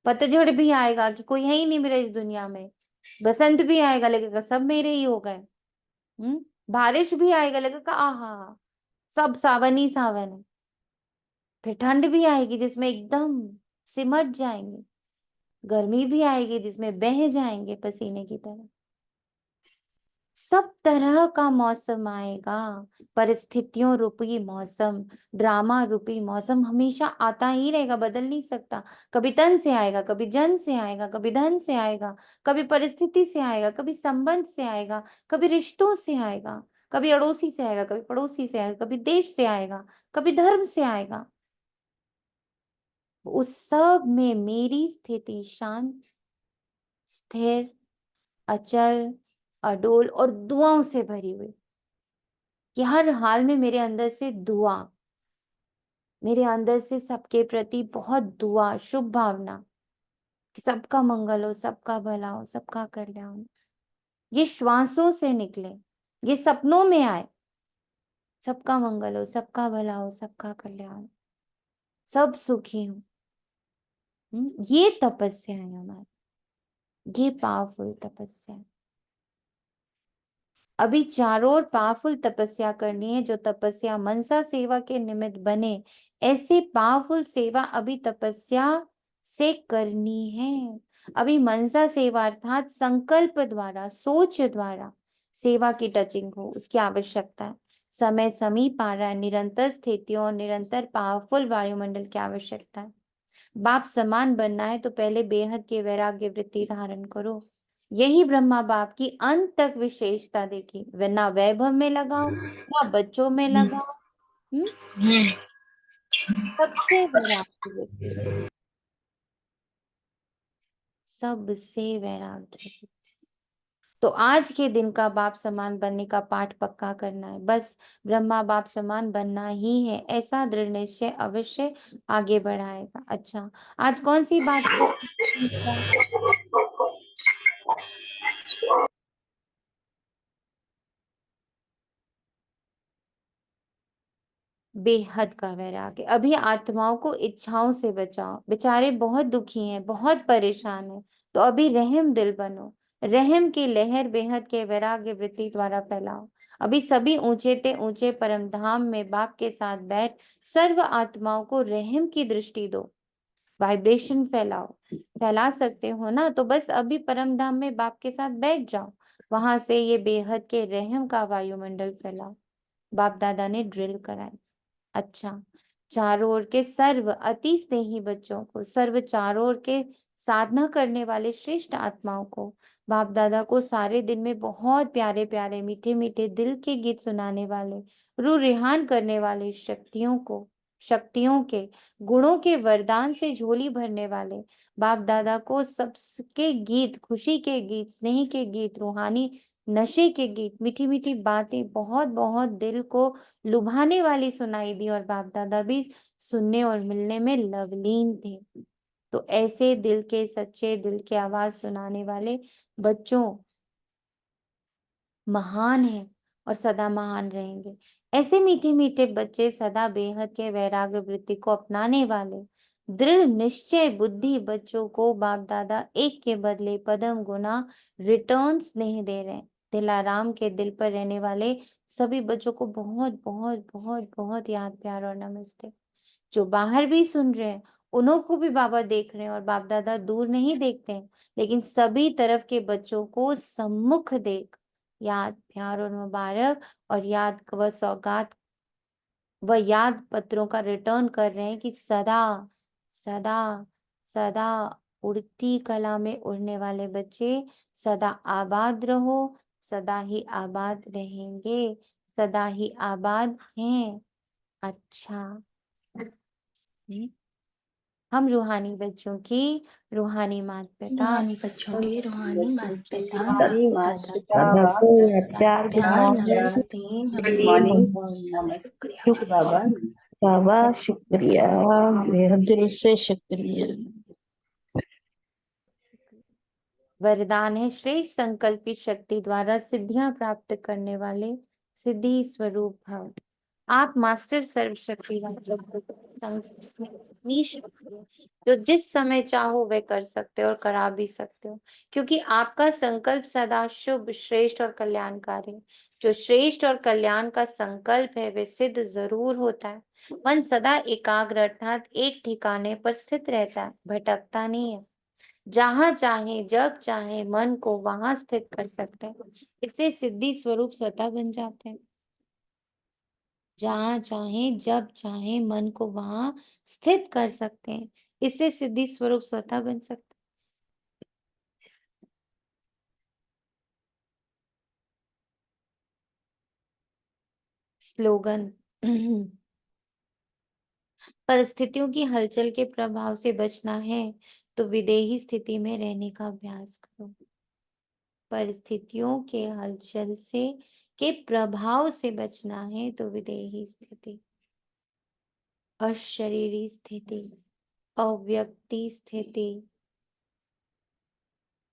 पतझड़ भी आएगा कि कोई है ही नहीं मेरा इस दुनिया में, बसंत भी आएगा लगेगा सब मेरे ही हो गए। बारिश भी आएगा लगेगा आहा सब सावन ही सावन है। फिर ठंड भी आएगी जिसमें एकदम सिमट जाएंगे, गर्मी भी आएगी जिसमें बह जाएंगे पसीने की तरह। सब तरह का मौसम आएगा, परिस्थितियों रूपी मौसम, ड्रामा रूपी मौसम हमेशा आता ही रहेगा, बदल नहीं सकता। कभी तन से आएगा, कभी जन से आएगा, कभी धन से आएगा, कभी परिस्थिति से आएगा, कभी संबंध से आएगा, कभी रिश्तों से आएगा, कभी अड़ोसी से आएगा, कभी पड़ोसी से आएगा, कभी देश से आएगा, कभी धर्म से आएगा। उस सब में मेरी स्थिति शांत, स्थिर, अचल, अडोल और दुआओं से भरी हुई, कि हर हाल में मेरे अंदर से दुआ, मेरे अंदर से सबके प्रति बहुत दुआ, शुभ भावना, कि सबका मंगल हो, सबका भला हो, सबका कल्याण हो। ये श्वासों से निकले, ये सपनों में आए, सबका मंगल हो, सबका भला हो, सबका कल्याण, सब सुखी हो। ये तपस्या है हमारी, ये पावरफुल तपस्या है। अभी चारों ओर पावरफुल तपस्या करनी है। जो तपस्या मनसा सेवा के निमित्त बने, ऐसे पावरफुल सेवा अभी तपस्या से करनी है। अभी मनसा सेवा अर्थात संकल्प द्वारा, सोच द्वारा सेवा की टचिंग हो, उसकी आवश्यकता है। समय समीप आ रहा है, निरंतर स्थितियों और निरंतर पावरफुल वायुमंडल की आवश्यकता है। बाप समान बनना है तो पहले बेहद के वैराग्य वृत्ति धारण करो। यही ब्रह्मा बाप की अंत तक विशेषता देखी, ना वैभव में लगाओ, ना बच्चों में लगाओ, सबसे वैराग्य वृत्ति, सबसे वैराग्य वृत्ति। तो आज के दिन का बाप समान बनने का पाठ पक्का करना है। बस ब्रह्मा बाप समान बनना ही है, ऐसा दृढ़ निश्चय अवश्य आगे बढ़ाएगा। अच्छा, आज कौन सी बात बेहद का वैराग्य। अभी आत्माओं को इच्छाओं से बचाओ, बेचारे बहुत दुखी हैं, बहुत परेशान हैं, तो अभी रहम दिल बनो, रहम की लहर बेहद के वैराग्य वृत्ति द्वारा फैलाओ। अभी सभी ऊंचे ते ऊंचे परम धाम में बाप के साथ बैठ सर्व आत्माओं को रहम की दृष्टि दो, वाइब्रेशन फैलाओ। फैला सकते हो ना, तो बस अभी परम धाम में बाप के साथ बैठ जाओ, वहां से ये बेहद के रहम का वायुमंडल फैलाओ। बाप दादा ने ड्रिल कराई। अच्छा, चारों ओर के सर्व अति स्नेही बच्चों को, सर्व चारों ओर के साधना करने वाले श्रेष्ठ आत्माओं को, बाप दादा को सारे दिन में बहुत प्यारे प्यारे मीठे मीठे दिल के गीत सुनाने वाले, रूह रिहान करने वाले शक्तियों को, शक्तियों के गुणों के वरदान से झोली भरने वाले बाप दादा को सबके गीत, खुशी के गीत, स्नेह के गीत, रूहानी नशे के गीत, मीठी मीठी बातें बहुत बहुत दिल को लुभाने वाली सुनाई दी, और बाप दादा भी सुनने और मिलने में लवलीन थे। तो ऐसे दिल के, सच्चे दिल के आवाज सुनाने वाले बच्चों महान हैं और सदा महान रहेंगे। ऐसे मीठे मीठे बच्चे सदा बेहद के वैराग्य वृत्ति को अपनाने वाले दृढ़ निश्चय बुद्धि बच्चों को बाप दादा एक के बदले पदम गुना रिटर्न स्नेह दे रहे हैं। दिलाराम के दिल पर रहने वाले सभी बच्चों को बहुत बहुत बहुत बहुत याद, प्यार और नमस्ते। जो बाहर भी सुन रहे हैं, उन्हों को भी बाबा देख रहे हैं, और बाप दादा दूर नहीं देखते हैं, लेकिन सभी तरफ के बच्चों को सम्मुख देख याद, प्यार और मुबारक और याद व सौगात व याद पत्रों का रिटर्न कर रहे हैं कि सदा सदा सदा उड़ती कला में उड़ने वाले बच्चे सदा आबाद रहो, सदा ही आबाद रहेंगे, सदा ही आबाद हैं। अच्छा, हम रूहानी बच्चों की रूहानी माता पिता रूहानी बच्चों की रूहानी माता पिता रूहानी बाप माता दादा पिता दादा बाप को दादा प्यार प्यार गुड नमस्ते गुड नमस्ते मॉर्निंग, शुक्रिया नमस्ते बाबा। बाबा, शुक्रिया, बेहद दिल से शुक्रिया। वरदान है श्रेष्ठ संकल्प की शक्ति द्वारा सिद्धियां प्राप्त करने वाले सिद्धि स्वरूप भव। आप मास्टर सर्वशक्तिवान इतनी शक्ति है, जो जिस समय चाहो वह कर सकते हो और करा भी सकते हो, क्योंकि आपका संकल्प सदा शुभ, श्रेष्ठ और कल्याणकारी है। जो श्रेष्ठ और कल्याण का संकल्प है वह सिद्ध जरूर होता है। मन सदा एकाग्र अर्थात एक ठिकाने पर स्थित रहता है, भटकता नहीं है। जहां चाहे जब चाहे मन को वहां स्थित कर सकते हैं, इससे सिद्धि स्वरूप स्वतः बन जाते हैं। जहां चाहे जब चाहे मन को वहां स्थित कर सकते हैं, इससे सिद्धि स्वरूप स्वतः बन सकते हैं। स्लोगन परिस्थितियों की हलचल के प्रभाव से बचना है तो विदेही स्थिति में रहने का अभ्यास करो। परिस्थितियों के हलचल से के प्रभाव से बचना है तो विदेही स्थिति, अशरीरी स्थिति, अव्यक्ति स्थिति,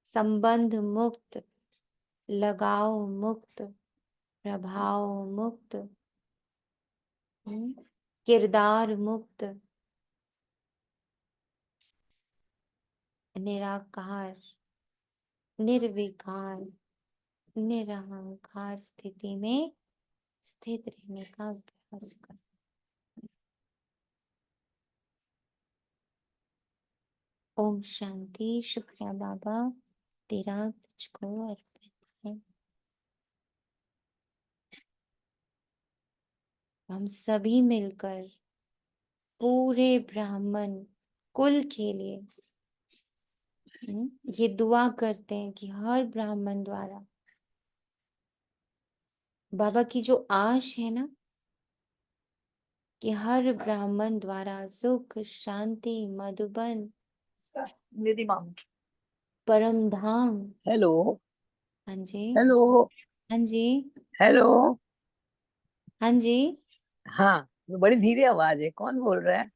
संबंध मुक्त, लगाव मुक्त, प्रभाव मुक्त, किरदार मुक्त, निराकार, निर्विकार, निरहंकार स्थिति में स्थित रहने का अभ्यास कर। ओम शांति। शुक्रिया बाबा, तेरा तुझको अर्पित है। हम सभी मिलकर पूरे ब्राह्मण कुल के लिए ये दुआ करते हैं कि हर ब्राह्मण द्वारा बाबा की जो आश है ना कि हर ब्राह्मण द्वारा सुख, शांति, मधुबन, निधि माम। परम धाम। हेलो हाँ जी, हेलो हाँ जी, हेलो। हाँ जी। हाँ, बड़ी धीरे आवाज है, कौन बोल रहा है?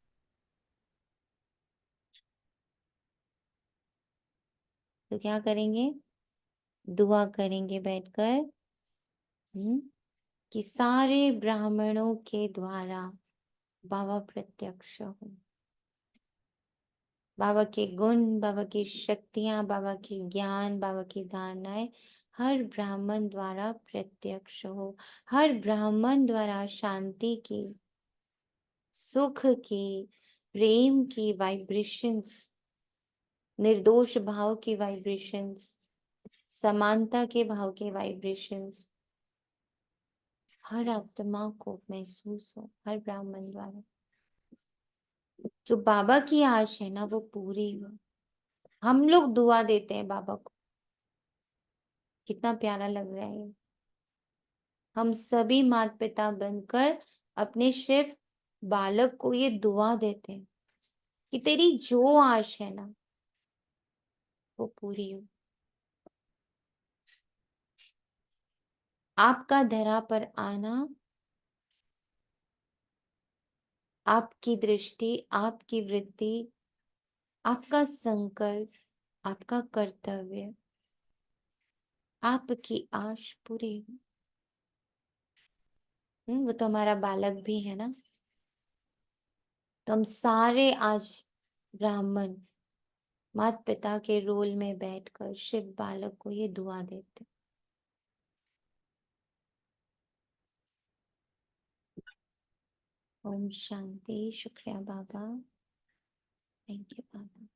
तो क्या करेंगे? दुआ करेंगे बैठकर कि सारे ब्राह्मणों के द्वारा बाबा प्रत्यक्ष हो। बाबा के गुण, बाबा की शक्तियां, बाबा की ज्ञान, बाबा की धारणाएं हर ब्राह्मण द्वारा प्रत्यक्ष हो। हर ब्राह्मण द्वारा शांति की, सुख की, प्रेम की वाइब्रेशंस, निर्दोष भाव की वाइब्रेशंस, समानता के भाव के वाइब्रेशंस हर आत्मा को महसूस हो, हर ब्राह्मण द्वारा। जो बाबा की आश है ना वो पूरी हो। हम लोग दुआ देते हैं बाबा को, कितना प्यारा लग रहा है ये। हम सभी माता पिता बनकर अपने शिव बालक को ये दुआ देते हैं कि तेरी जो आश है ना वो पूरी हो। आपका धरा पर आना, आपकी दृष्टि, आपकी वृत्ति, आपका संकल्प, आपका कर्तव्य, आपकी आश पूरी हो। वो तो हमारा बालक भी है ना। तो हम सारे आज ब्राह्मण माता पिता के रोल में बैठकर शिव बालक को ये दुआ देते। ओम शांति। शुक्रिया बाबा, थैंक यू बाबा।